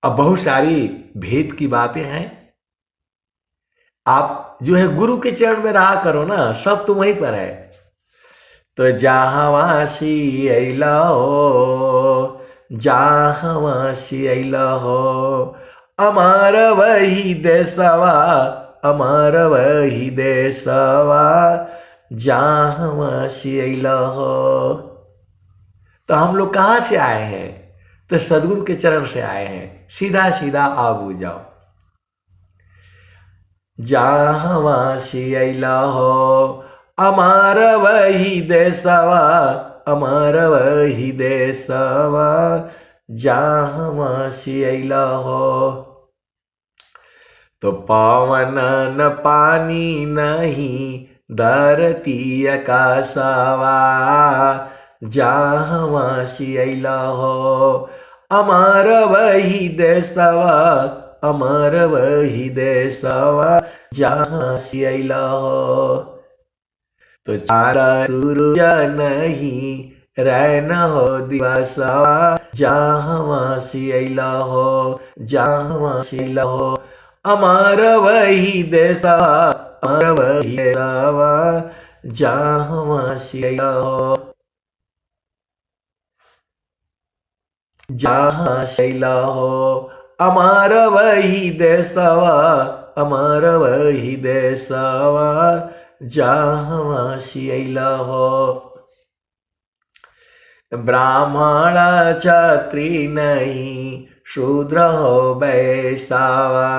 [SPEAKER 1] अब बहुत सारी भेद की बातें हैं। आप जो है गुरु के चरण में रहा करो ना, सब तुम वहीं पर है। तो जहावासी अला हो, जहावासी अला हो, अमर वही देशवा, अमर वही देशवा, जहावासी अला हो। तो हम लोग कहाँ से आए हैं? तो सदगुरु के चरण से आए हैं। सीधा सीधा आगू जाओ। जहावासी अला हो, अमर वही देशवा, अमर वही देशवा, जहावासी अला हो। तो पावन न पानी नहीं धरती आकाशवा, जहावासी अला हो, अमर वही देशवा, अमर वही देशवा, जहावासी अला हो। तो चारा सूरज नहीं रहना हो दिवसवा, जहावासी अला हो, जहावासी अला हो, अमर वही देशवा, अमर वही देशवा, जहावासी अला हो, जहावासी अला हो, अमर वही देशवा, अमर वही देशवा, जहावासी अला हो। ब्राह्मण क्षत्रिय नहीं शूद्र हो वैसावा,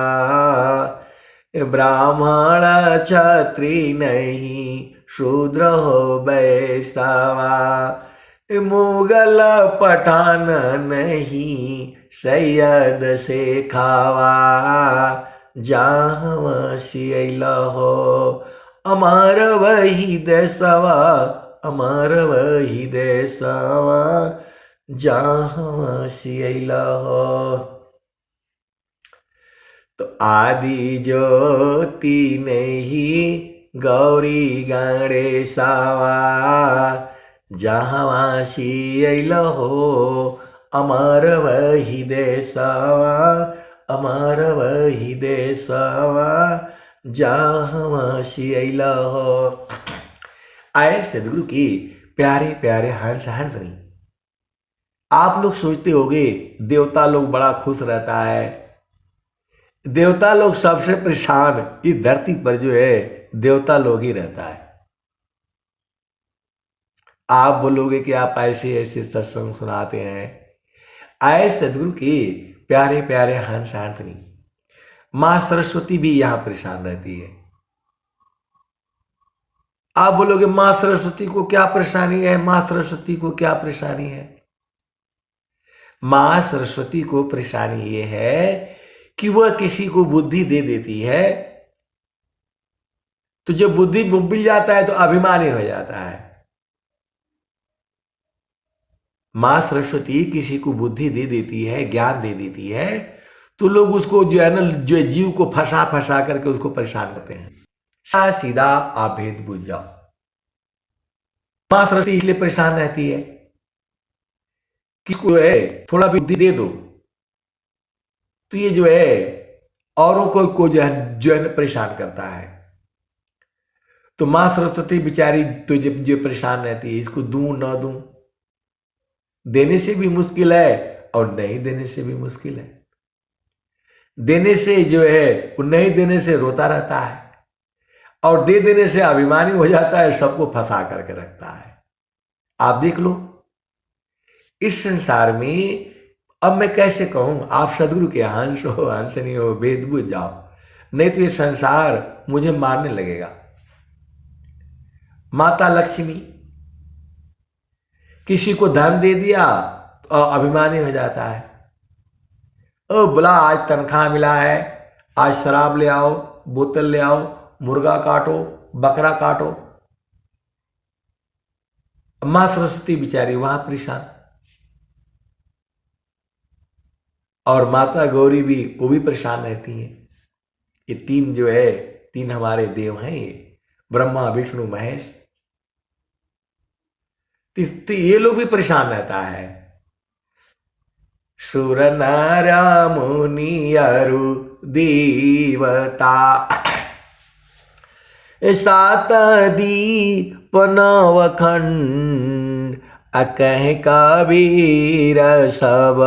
[SPEAKER 1] ब्राह्मण क्षत्रिय नहीं शूद्र हो वैसावा, मुगल पठान नहीं सैयद से खावा, जहावासी अला हो, अमर वही देशवा, अमर वही देशवा, जहावासी अला हो। तो आदि ज्योति नहीं गौरी गणेशवा, जहावासी अला हो, अमर वही देशवा, अमर वही देशवा, जहावासी अला हो। आए सदगुरु की प्यारे प्यारे हंस हंसनी। आप लोग सोचते होंगे देवता लोग बड़ा खुश रहता है। देवता लोग सबसे परेशान इस धरती पर जो है देवता लोग ही रहता है। आप बोलोगे कि आप ऐसे ऐसे सत्संग सुनाते हैं। आए सदगुरु की प्यारे प्यारे हंस हंसनी। मां सरस्वती भी यहां परेशान रहती है। आप बोलोगे मां सरस्वती को क्या परेशानी है? मां सरस्वती को क्या परेशानी है? मां सरस्वती को परेशानी ये है कि वह किसी को बुद्धि दे देती है, तो जब बुद्धि मिल जाता है तो अभिमानी हो जाता है। मां सरस्वती किसी को बुद्धि दे देती है, ज्ञान दे देती है, तो लोग उसको जो है ना, जो जीव को फंसा फंसा करके उसको परेशान करते हैं। सीधा आप भेद बुझ जाओ। मां सरस्वती इसलिए परेशान रहती है कि जो है थोड़ा भी बुद्धि दे दो तो ये जो है औरों को जो है परेशान करता है। तो मां सरस्वती बेचारी तो जब जो परेशान रहती है, इसको दूं ना दूं, देने से भी मुश्किल है और नहीं देने से भी मुश्किल है। देने से जो है वो नहीं देने से रोता रहता है, और दे देने से अभिमानी हो जाता है, सबको फंसा करके रखता है। आप देख लो इस संसार में। अब मैं कैसे कहूं, आप सदगुरु के हंस हो हंसनी हो, भेद बुझ जाओ, नहीं तो ये संसार मुझे मारने लगेगा। माता लक्ष्मी किसी को धन दे दिया तो अभिमानी हो जाता है। ओ बोला आज तनख्वाह मिला है, आज शराब ले आओ, बोतल ले आओ, मुर्गा काटो, बकरा काटो। मां सरस्वती बेचारी वहां परेशान, और माता गौरी भी, वो भी परेशान रहती हैं। ये तीन जो है, तीन हमारे देव हैं, ये ब्रह्मा विष्णु महेश। तो ये लोग भी परेशान रहता है। सुर नर मुनि अरु देवता, सात दीप नवखंड, अकह कबीर सब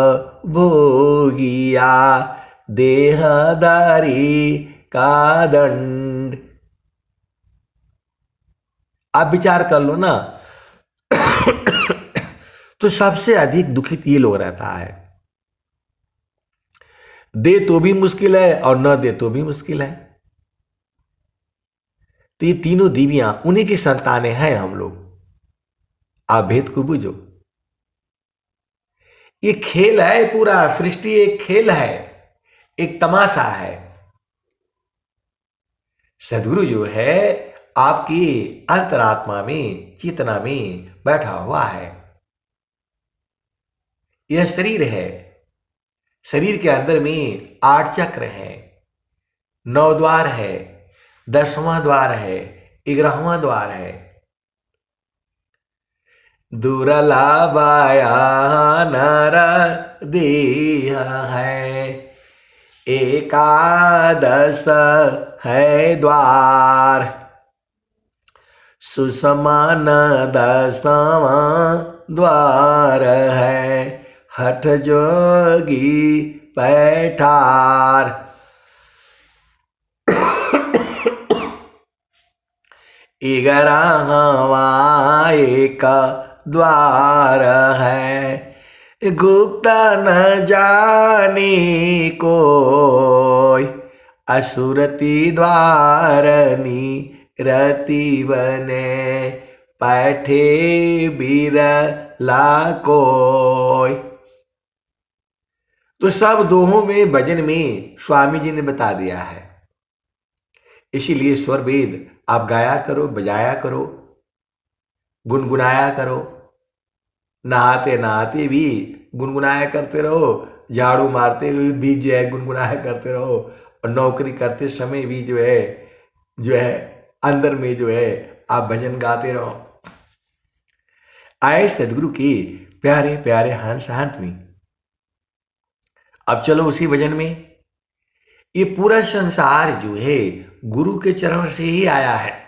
[SPEAKER 1] भोगिया, देहदारी का दंड। आप विचार कर लो ना, तो सबसे अधिक दुखित ये लोग रहता है। दे तो भी मुश्किल है और न दे तो भी मुश्किल है। तो ये तीनों देवियां उन्हीं की संतानें हैं हम लोग। आप भेद को बुझो। ये खेल है, पूरा सृष्टि एक खेल है, एक तमाशा है। सदगुरु जो है आपकी अंतरात्मा में, चेतना में बैठा हुआ है। यह शरीर है, शरीर के अंदर में 8 चक्र है, 9 द्वार है, 10वां द्वार है, 11वां द्वार है। दुर्लभाया नर देह है, 11 है द्वार, सुसमान 10वां द्वार है, हठ जोगी पैठार। 11वां एक द्वार है, गुप्त न जाने कोई, असुरति द्वारनी रति बने, पैठे बिरला कोई। तो सब दोहों में, भजन में स्वामी जी ने बता दिया है। इसीलिए स्वर वेद आप गाया करो, बजाया करो, गुनगुनाया करो। नहाते नहाते भी गुनगुनाया करते रहो, झाड़ू मारते हुए भी जो है गुनगुनाया करते रहो, और नौकरी करते समय भी जो है अंदर में जो है आप भजन गाते रहो। आए सदगुरु की प्यारे प्यारे हंस हंसनी। अब चलो उसी भजन में। ये पूरा संसार जो है गुरु के चरण से ही आया है।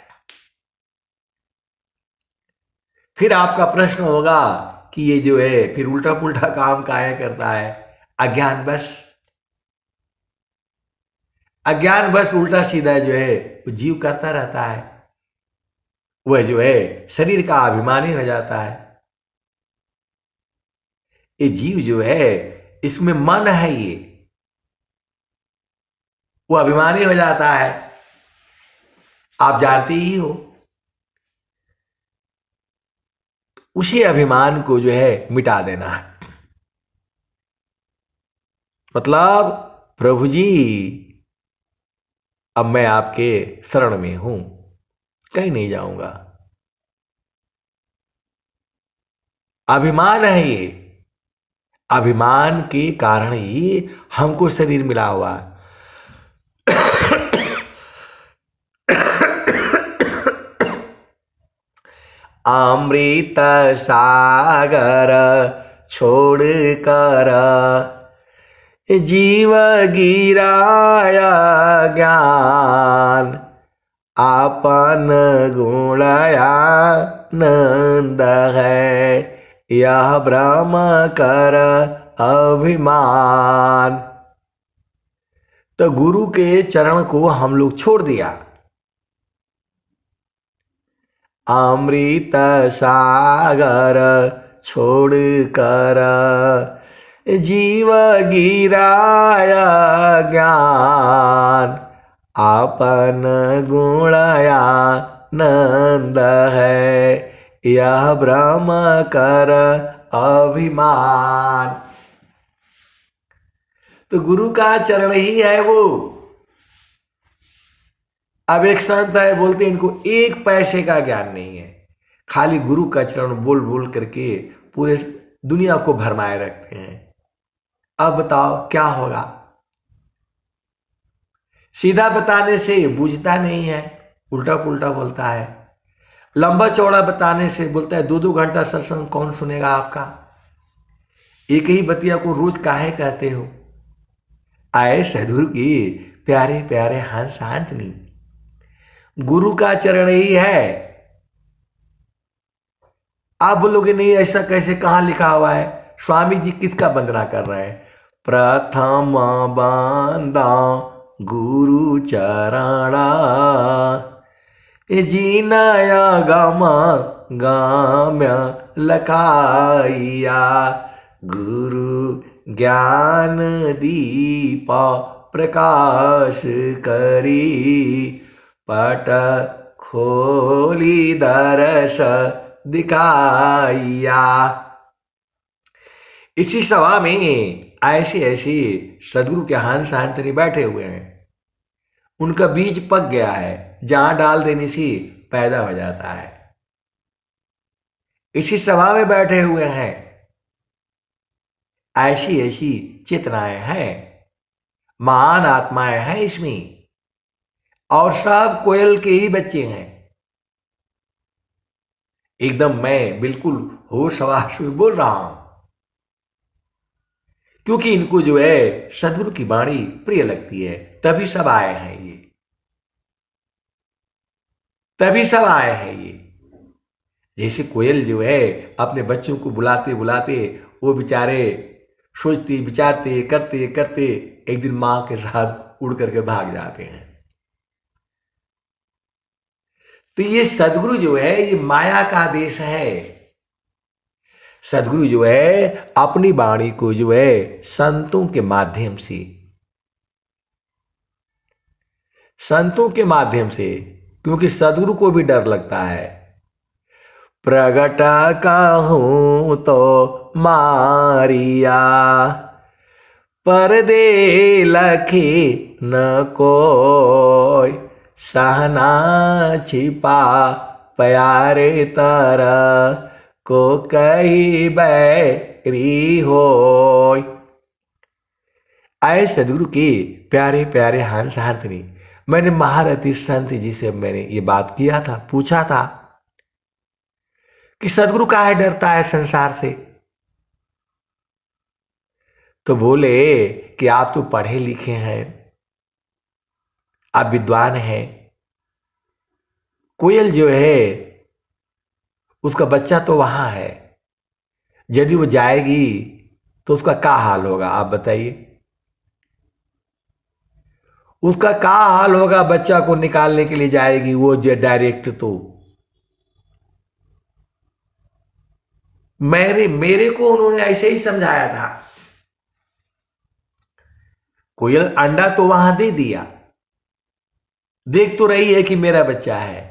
[SPEAKER 1] फिर आपका प्रश्न होगा कि ये जो है फिर उल्टा पुल्टा काम काहे करता है? अज्ञान बस, अज्ञान बस उल्टा सीधा जो है वो जीव करता रहता है। वह जो है शरीर का अभिमानी हो जाता है। ये जीव जो है इसमें मन है, ये वो अभिमानी हो जाता है। आप जानते ही हो। उसी अभिमान को जो है मिटा देना है। मतलब प्रभु जी अब मैं आपके शरण में हूं, कहीं नहीं जाऊंगा। अभिमान है ये, अभिमान के कारण ही हमको शरीर मिला हुआ है। अमृत सागर छोड़ कर जीव गिराया ज्ञान, आपन गुणया नंद है यह भ्रम कर अभिमान। तो गुरु के चरण को हम लोग छोड़ दिया। अमृत सागर छोड़ कर जीव गिराया ज्ञान, आपन गुणया नंद है यह भ्रम कर अभिमान। तो गुरु का चरण ही है वो। अब एक संत है, बोलते हैं इनको एक पैसे का ज्ञान नहीं है, खाली गुरु का चरण बोल बोल करके पूरे दुनिया को भरमाए रखते हैं। अब बताओ क्या होगा? सीधा बताने से बूझता नहीं है, उल्टा पुल्टा बोलता है। लंबा चौड़ा बताने से बोलता है 2-2 घंटा सत्संग कौन सुनेगा आपका, एक ही बतिया को रोज काहे कहते हो। आए सदगुरु की प्यारे प्यारे हंस आंतनी, गुरु का चरण ही है। आप बोलोगे नहीं ऐसा कैसे, कहां लिखा हुआ है? स्वामी जी किसका वंदना कर रहे हैं? प्रथम बांधा गुरु चरणा, जीनाया गम गाम्य लखाइया, गुरु ज्ञान दीप प्रकाश करी, पट खोली दरस दिखाइया। इसी सभा में ऐसे ऐसे सदगुरु के हंस हंतनी बैठे हुए हैं। उनका बीज पक गया है, जहां डाल देने से पैदा हो जाता है। इसी सभा में बैठे हुए हैं, ऐसी ऐसी चेतनाएं हैं, महान आत्माएं हैं इसमें, और सब कोयल के ही बच्चे हैं। एकदम मैं बिल्कुल होश हवास में बोल रहा हूं, क्योंकि इनको जो है सदगुरु की वाणी प्रिय लगती है, तभी सब आए हैं ये, तभी सब आए हैं ये। जैसे कोयल जो है अपने बच्चों को बुलाते बुलाते वो बेचारे सोचते विचारते करते करते एक दिन मां के साथ उड़ करके भाग जाते हैं। तो ये सदगुरु जो है ये माया का देश है। सदगुरु जो है अपनी वाणी को जो है संतों के माध्यम से, संतों के माध्यम से, क्योंकि सदगुरु को भी डर लगता है। प्रगट कहूं तो मारिया, परदे लखी न कोई, सहना छिपा प्यारे तरह को कही बैरी होय। आए सदगुरु के प्यारे प्यारे हंस हारतनी, मैंने महारथी संत जी से मैंने ये बात किया था, पूछा था कि सदगुरु काहे डरता है संसार से? तो बोले कि आप तो पढ़े लिखे हैं, आप विद्वान हैं। कोयल जो है उसका बच्चा तो वहां है, यदि वो जाएगी तो उसका क्या हाल होगा आप बताइए? उसका क्या हाल होगा? बच्चा को निकालने के लिए जाएगी वो जो डायरेक्ट, तो मेरे को उन्होंने ऐसे ही समझाया था। कोयल अंडा तो वहां दे दिया, देख तो रही है कि मेरा बच्चा है,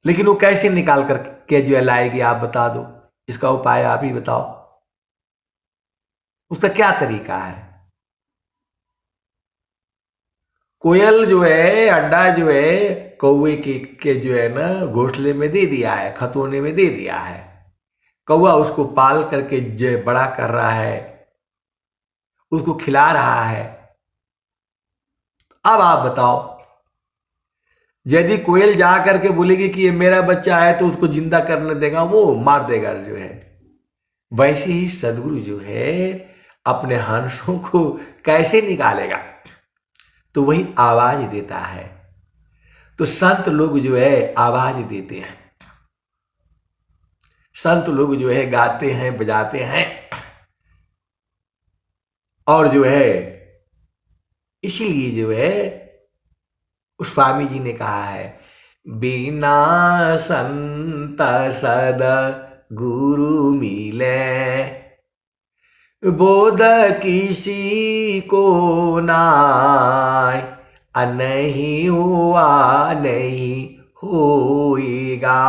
[SPEAKER 1] लेकिन वो कैसे निकाल कर के जो लाएगी आप बता दो, इसका उपाय आप ही बताओ, उसका क्या तरीका है? कोयल जो है अंडा जो है कौवे के जो है ना घोंसले में दे दिया है, खतौने में दे दिया है। कौवा उसको पाल करके बड़ा कर रहा है, उसको खिला रहा है। अब आप बताओ, यदि कोयल जा करके बोलेगी कि ये मेरा बच्चा है तो उसको जिंदा करने देगा? वो मार देगा जो है। वैसे ही सदगुरु जो है अपने हंसों को कैसे निकालेगा? तो वही आवाज देता है। तो संत लोग जो है आवाज देते हैं, संत लोग जो है गाते हैं, बजाते हैं। और जो है इसीलिए जो है उस स्वामी जी ने कहा है, बिना संत सद गुरु मिले बोध किसी को नाय, नहीं हुआ नहीं होएगा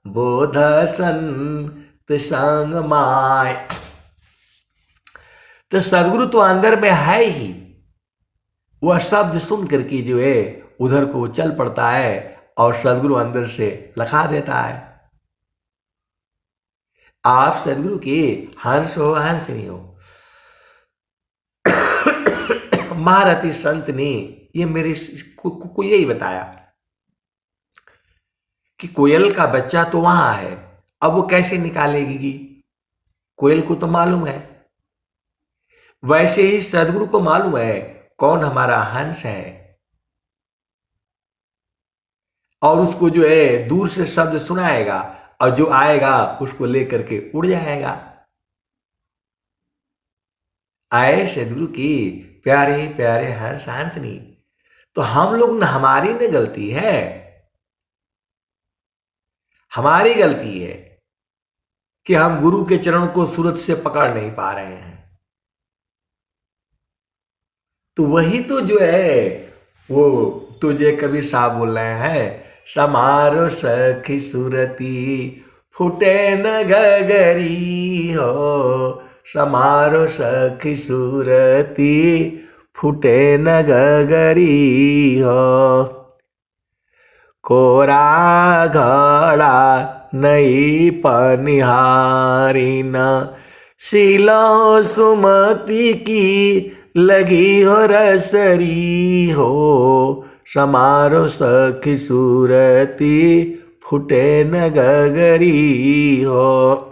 [SPEAKER 1] बोध संत संग माय। तो सदगुरु तो अंदर में है ही, वह शब्द सुन करके जो है उधर को चल पड़ता है और सदगुरु अंदर से लखा देता है। आप सदगुरु के हंस हो, हंस नहीं हो। महारथी संत ने ये मेरे को यही बताया कि कोयल का बच्चा तो वहां है, अब वो कैसे निकालेगी? कोयल को तो मालूम है, वैसे ही सदगुरु को मालूम है कौन हमारा हंस है, और उसको जो है दूर से शब्द सुनाएगा और जो आएगा उसको लेकर के उड़ जाएगा। आए सदगुरु की प्यारे प्यारे हंस शांतनी। तो हम लोग न, हमारी न गलती है, हमारी गलती है कि हम गुरु के चरण को सूरत से पकड़ नहीं पा रहे हैं। तो वही तो जो है वो तुझे कबीर साहब बोल रहे हैं, समारो सखी सुरती फूटे न गगरी हो, समारो सखी सुरती फूटे न गगरी हो, कोरा घड़ा नई पनिहारी न, शीलो सुमति की लगी हो रसरी हो, समारो सखी सूरती फूटे न गगरी हो,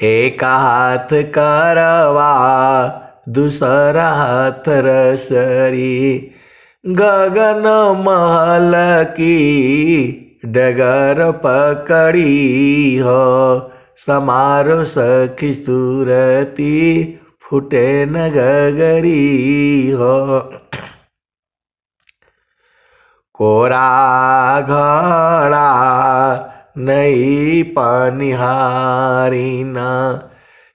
[SPEAKER 1] एक हाथ करवा दूसरा हाथ रसरी, गगन महल की डगर पकड़ी हो, समारो सखी सूरती फूटे न गगरी हो, कोरा घड़ा नई पनिहारी न,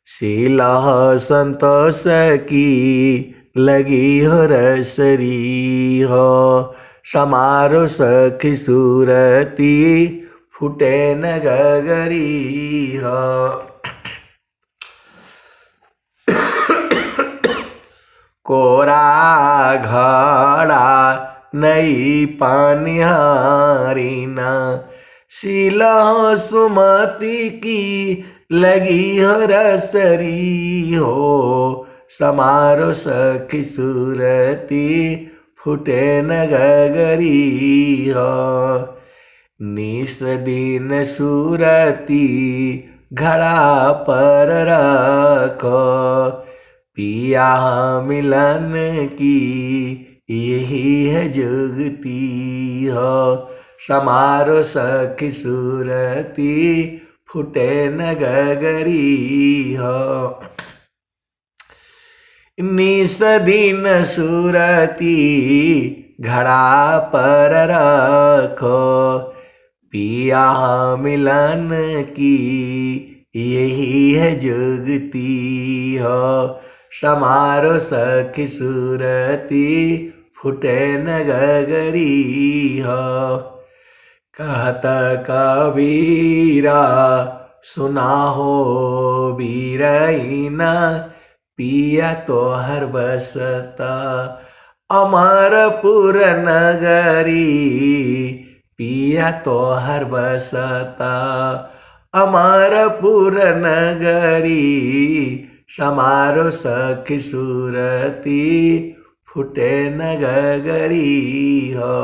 [SPEAKER 1] शीलह संतोष की लगी हो रसरी हो, समारो सखी सूरती फूटे न गगरी हो, कोरा घड़ा नई पनिहारी न, शीला सुमति की लगी हो रसरी हो, समारो सखी सूरती फूटे न गगरी हो, निस दिन सूरती घड़ा पर रखो, पिया मिलन की यही है जुगती हो, समारो सखी सूरती फूटे न गगरी हो, निस दिन सूरती घड़ा पर रखो, पिया मिलन की यही है जुगती हो, समारो सखी सूरती फूटे न गगरी हो, कहत कबीरा सुना हो बीरईना, पिया तो हर बसता अमरपुर नगरी पिया तोहर बसता, अमरपुर नगरी समारो सखी सूरती फुटे नगरी हो।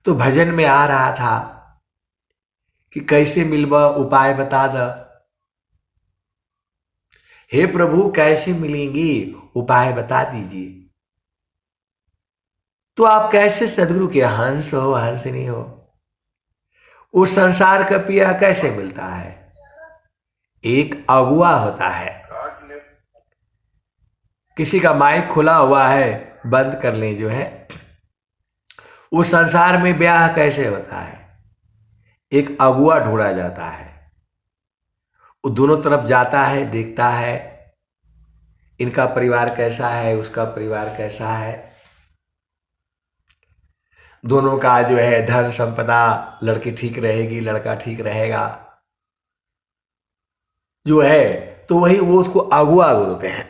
[SPEAKER 1] तो भजन में आ रहा था कि कैसे मिलबा, उपाय बता द। हे प्रभु कैसे मिलेंगी, उपाय बता दीजिए। तो आप कैसे सदगुरु के हंस हो, हंस नहीं हो? उस संसार का पिया कैसे मिलता है? एक अगुआ होता है। किसी का माइक खुला हुआ है, बंद कर लें जो है। उस संसार में ब्याह कैसे होता है? एक अगुआ ढूंढा जाता है, वो दोनों तरफ जाता है, देखता है इनका परिवार कैसा है, उसका परिवार कैसा है, दोनों का जो है धन संपदा, लड़की ठीक रहेगी, लड़का ठीक रहेगा जो है, तो वही वो उसको अगुआ बोलते हैं।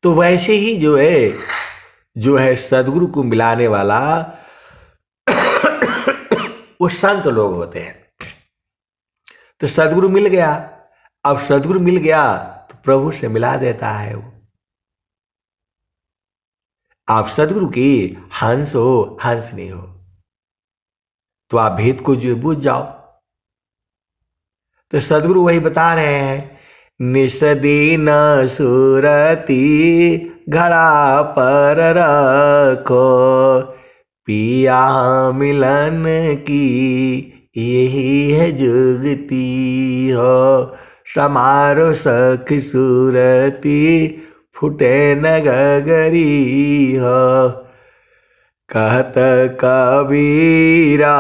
[SPEAKER 1] तो वैसे ही जो है सदगुरु को मिलाने वाला वो संत लोग होते हैं। तो सदगुरु मिल गया, अब सदगुरु मिल गया तो प्रभु से मिला देता है वो। आप सदगुरु की हंस हो, हंस नहीं हो, तो आप भेद को जो बूझ जाओ। तो सदगुरु वही बता रहे हैं, निसदीन सुरती घड़ा पर रखो, पिया मिलन की यही है जुगती हो, समारो सख सूरती फुटे नगरी हो। कहत कबीरा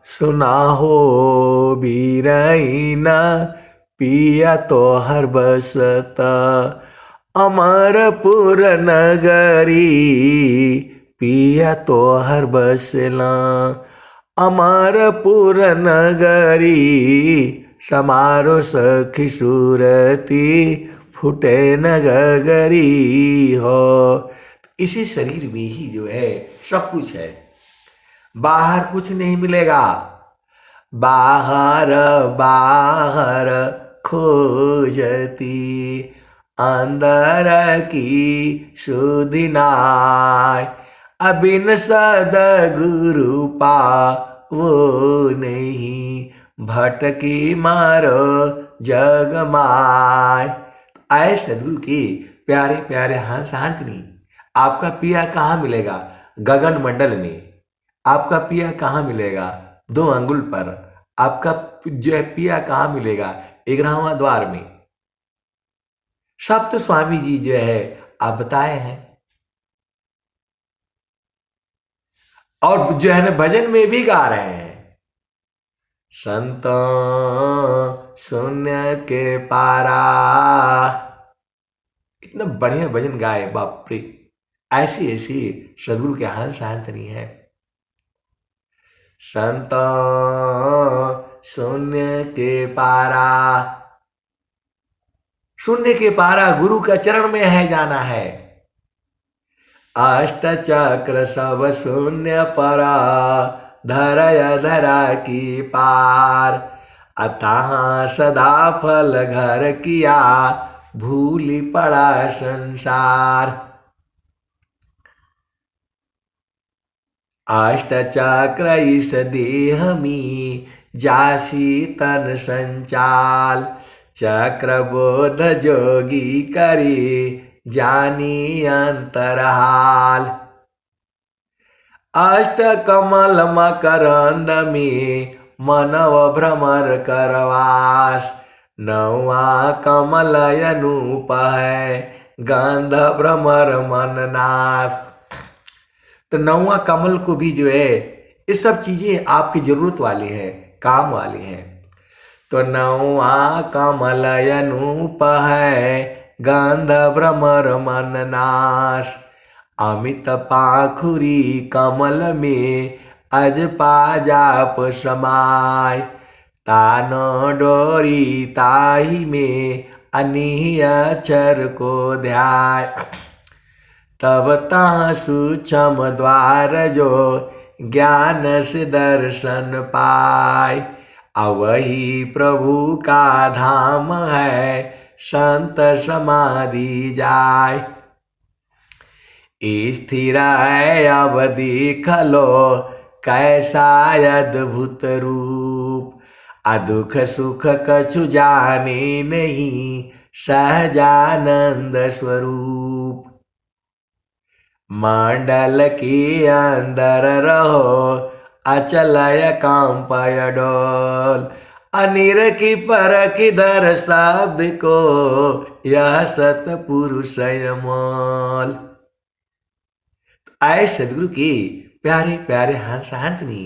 [SPEAKER 1] सुना हो बीरैना, पिया तोहर बसता, अमरपुर नगरी पिया तोहर बसला, अमरपुर नगरी समारो सखी सूरती फुटे नगरी हो। इसी शरीर में ही जो है सब कुछ है, बाहर कुछ नहीं मिलेगा। बाहर बाहर खोजती अंदर की सुधि नाय, अबिन सदगुरु पावो नहीं, भटकी मारो जग माय। आए सदगुरु के प्यारे प्यारे हंस हंसनी, आपका पिया कहाँ मिलेगा? गगन मंडल में। आपका पिया कहाँ मिलेगा? 2 अंगुल पर। आपका जो है पिया कहाँ मिलेगा? 11वां द्वार में। सब तो स्वामी जी जो है आप बताए हैं, और जो है ना भजन में भी गा रहे हैं, संतों शून्य के पारा। इतना बढ़िया भजन गाए, बाप रे। ऐसी ऐसी सदगुरु के हंस हंसनी है। संतों शून्य के पारा, शून्य के पारा गुरु का चरण में है जाना है। अष्ट चक्र सब शून्य परा, धरय धरा की पार, अतः सदा फल घर किया, भूली पड़ा संसार। अष्ट चक्र इस देह में जासी तन संचाल, चक्र बोध जोगी करे जानी अंतरहाल। अष्ट कमल मकरंद में मनव भ्रमर करवास, 9वां कमल अनूप है गंध भ्रमर मन नाश। तो 9वां कमल को भी जो है ये सब चीजें आपकी जरूरत वाली है, काम वाली है। तो 9वां कमल अनूप है गंध भ्रमर मन नाश, अमित पाखुरी कमल में अज पाजाप समाय, तानो डोरी ताही में अनियचर को ध्याय। तब ता सूक्ष्म द्वार जो ज्ञान से दर्शन पाय। अवही प्रभु का धाम है संत समाधि जाय। स्थिर है अब देख लो कैसा अद्भुत रूप। अदुख सुख कछु जाने नहीं सहजानंद स्वरूप। मंडल के अंदर रहो अचलय कांपय डोल। अनिर की पर किधर शब्द को यह सतपुरुष अमोल। आए सदगुरु की प्यारे प्यारे हंस हंसनी।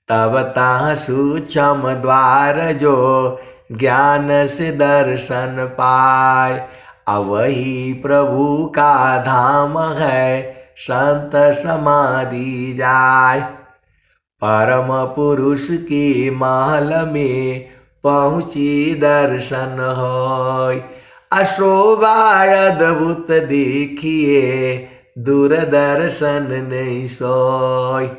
[SPEAKER 1] तब ता सूक्ष्म द्वार जो ज्ञान से दर्शन पाय। अवही प्रभु का धाम है संत समाधि जाय। परम पुरुष के महल में पहुँची दर्शन होय। अशोभा अद्भुत देखिए दूरदर्शन नहीं सोय।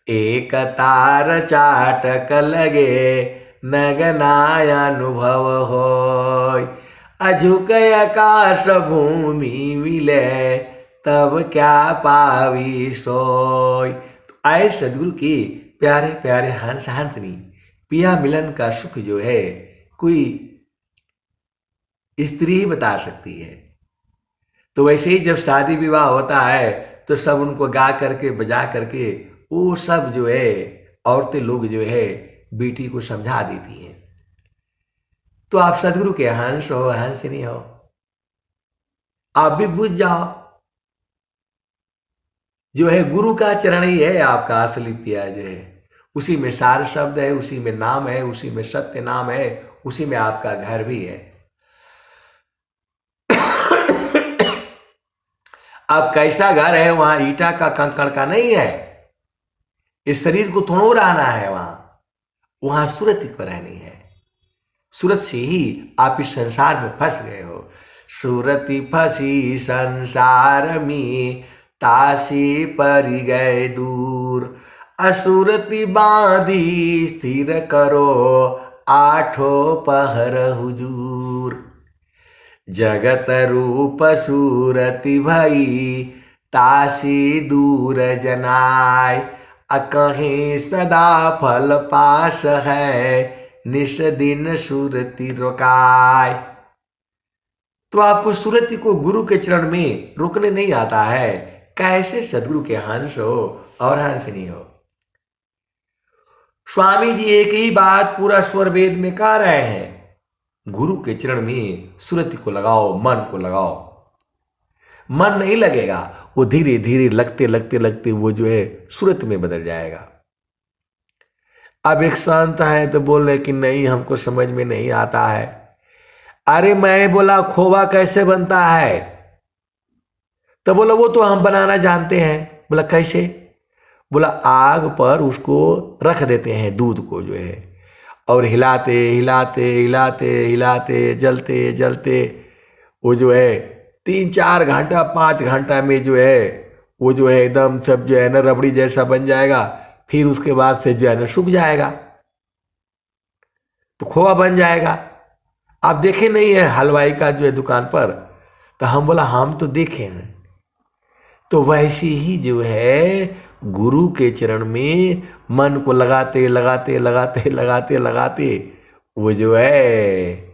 [SPEAKER 1] एक तार चाटक लगे नगनाय अनुभव होय। अझुक आकाश भूमि मिले तब क्या पावी सोय। तो आए सदगुरु की प्यारे प्यारे हंस हंसनी। पिया मिलन का सुख जो है कोई स्त्री ही बता सकती है। तो वैसे ही जब शादी विवाह होता है तो सब उनको गा करके बजा करके वो सब जो है औरतें लोग जो है बेटी को समझा देती हैं। तो आप सदगुरु के हंस हो हंसनी हो, आप भी बुझ जाओ जो है गुरु का चरण ही है आपका असली पिया जो है। उसी में सार शब्द है, उसी में नाम है, उसी में सत्य नाम है, उसी में आपका घर भी है। अब कैसा घर है वहां ईटा का कंकड़ का नहीं है। इस शरीर को थोड़ा रहना है वहां सूरत को रहनी है। सूरत से ही आप इस संसार में फंस गए हो। सूरति फंसी संसार में तासी परि गए दूर। असुरति बांधी स्थिर करो आठों पहर हुजूर। जगत रूप सूरति भई तासी दूर जनाय। अकहीं सदा फल पास है निस दिन सूरति रोकाय। तो आपको सूरति को गुरु के चरण में रोकने नहीं आता है। कैसे सदगुरु के हंस हो और हंसनी हो। स्वामी जी एक ही बात पूरा स्वर वेद में कह रहे हैं। गुरु के चरण में सूरति को लगाओ, मन को लगाओ। मन नहीं लगेगा, वो धीरे धीरे लगते लगते लगते वो जो है सूरत में बदल जाएगा। अब एक संत है तो बोल रहे कि नहीं हमको समझ में नहीं आता है। अरे मैं बोला खोवा कैसे बनता है, तो बोला वो तो हम बनाना जानते हैं। बोला कैसे? बोला आग पर उसको रख देते हैं दूध को जो है, और हिलाते हिलाते हिलाते हिलाते जलते जलते वो जो है 3-4 घंटा 5 घंटा में जो है वो जो है एकदम सब जो है ना रबड़ी जैसा बन जाएगा। फिर उसके बाद से जो है ना सूख जाएगा तो खोआ बन जाएगा। आप देखे नहीं है हलवाई का जो है दुकान पर, तो हम बोला हम तो देखे हैं। तो वैसे ही जो है गुरु के चरण में मन को लगाते लगाते लगाते लगाते लगाते वो जो है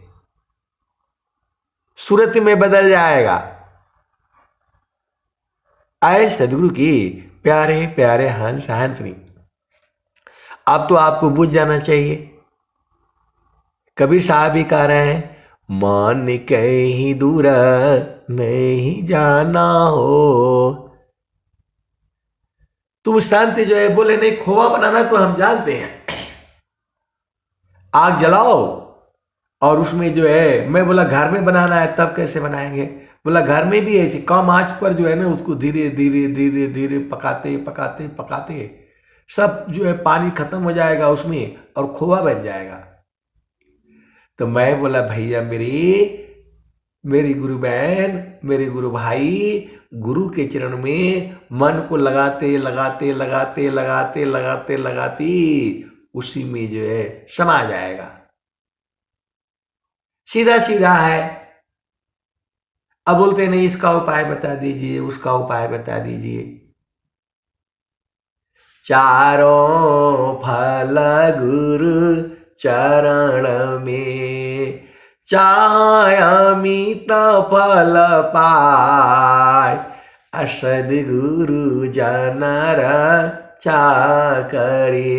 [SPEAKER 1] सूरत में बदल जाएगा। आए सदगुरु की प्यारे प्यारे हंस हंसनी। अब तो आपको बुझ जाना चाहिए। कबीर साहब भी कह रहे हैं मन कहीं दूर नहीं जाना हो। तो शांति जो है बोले नहीं खोवा बनाना तो हम जानते हैं। आग जलाओ और उसमें जो है मैं बोला घर में बनाना है तब कैसे बनाएंगे? बोला घर में भी ऐसी कम आंच पर जो है ना उसको धीरे धीरे धीरे धीरे पकाते पकाते पकाते सब जो है पानी खत्म हो जाएगा उसमें और खोवा बन जाएगा। तो मैं बोला भैया मेरी गुरु बहन, मेरे गुरु भाई, गुरु के चरण में मन को लगाते लगाते लगाते लगाते लगाते लगाते उसी में जो है समा जाएगा। सीधा सीधा है। अब बोलते नहीं इसका उपाय बता दीजिए, उसका उपाय बता दीजिए। चारों फल गुरु चरण में, चाहे अमित फल पाय, सद्गुरु जनर चाकरी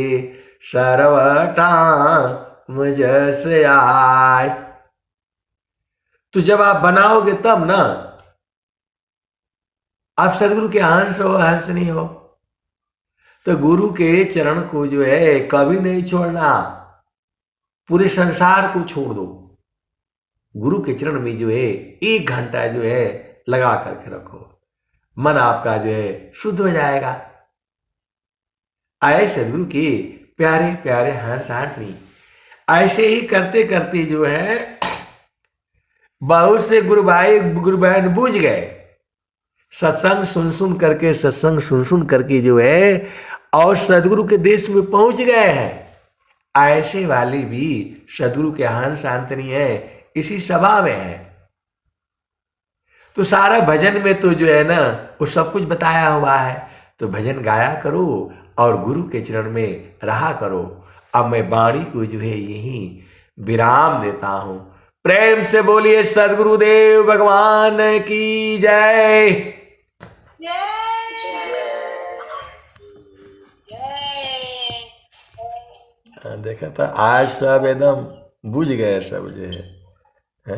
[SPEAKER 1] सर्वटा मुझ से आय। तो जब आप बनाओगे तब ना, आप सदगुरु के अंश हो, अंश नहीं हो। तो गुरु के चरण को जो है कभी नहीं छोड़ना, पूरे संसार को छोड़ दो, गुरु के चरण में जो है 1 घंटा जो है लगा करके रखो, मन आपका जो है शुद्ध हो जाएगा। आए सदगुरु के प्यारे प्यारे हंस हाथनी, ऐसे ही करते करते जो है बहुत से गुरु भाई गुरु बहन बूझ गए, सत्संग सत्संग सुन सुन करके जो है और सदगुरु के देश में पहुंच गए हैं। ऐसे वाले भी सदगुरु के हंस शांतनी है, इसी सभा में है। तो सारा भजन में तो जो है ना वो सब कुछ बताया हुआ है। तो भजन गाया करो और गुरु के चरण में रहा करो। अब मैं वाणी को जो है यही विराम देता हूं। प्रेम से बोलिए सदगुरुदेव भगवान की जय। देखा था आज सब एकदम बुझ गए सब जो है।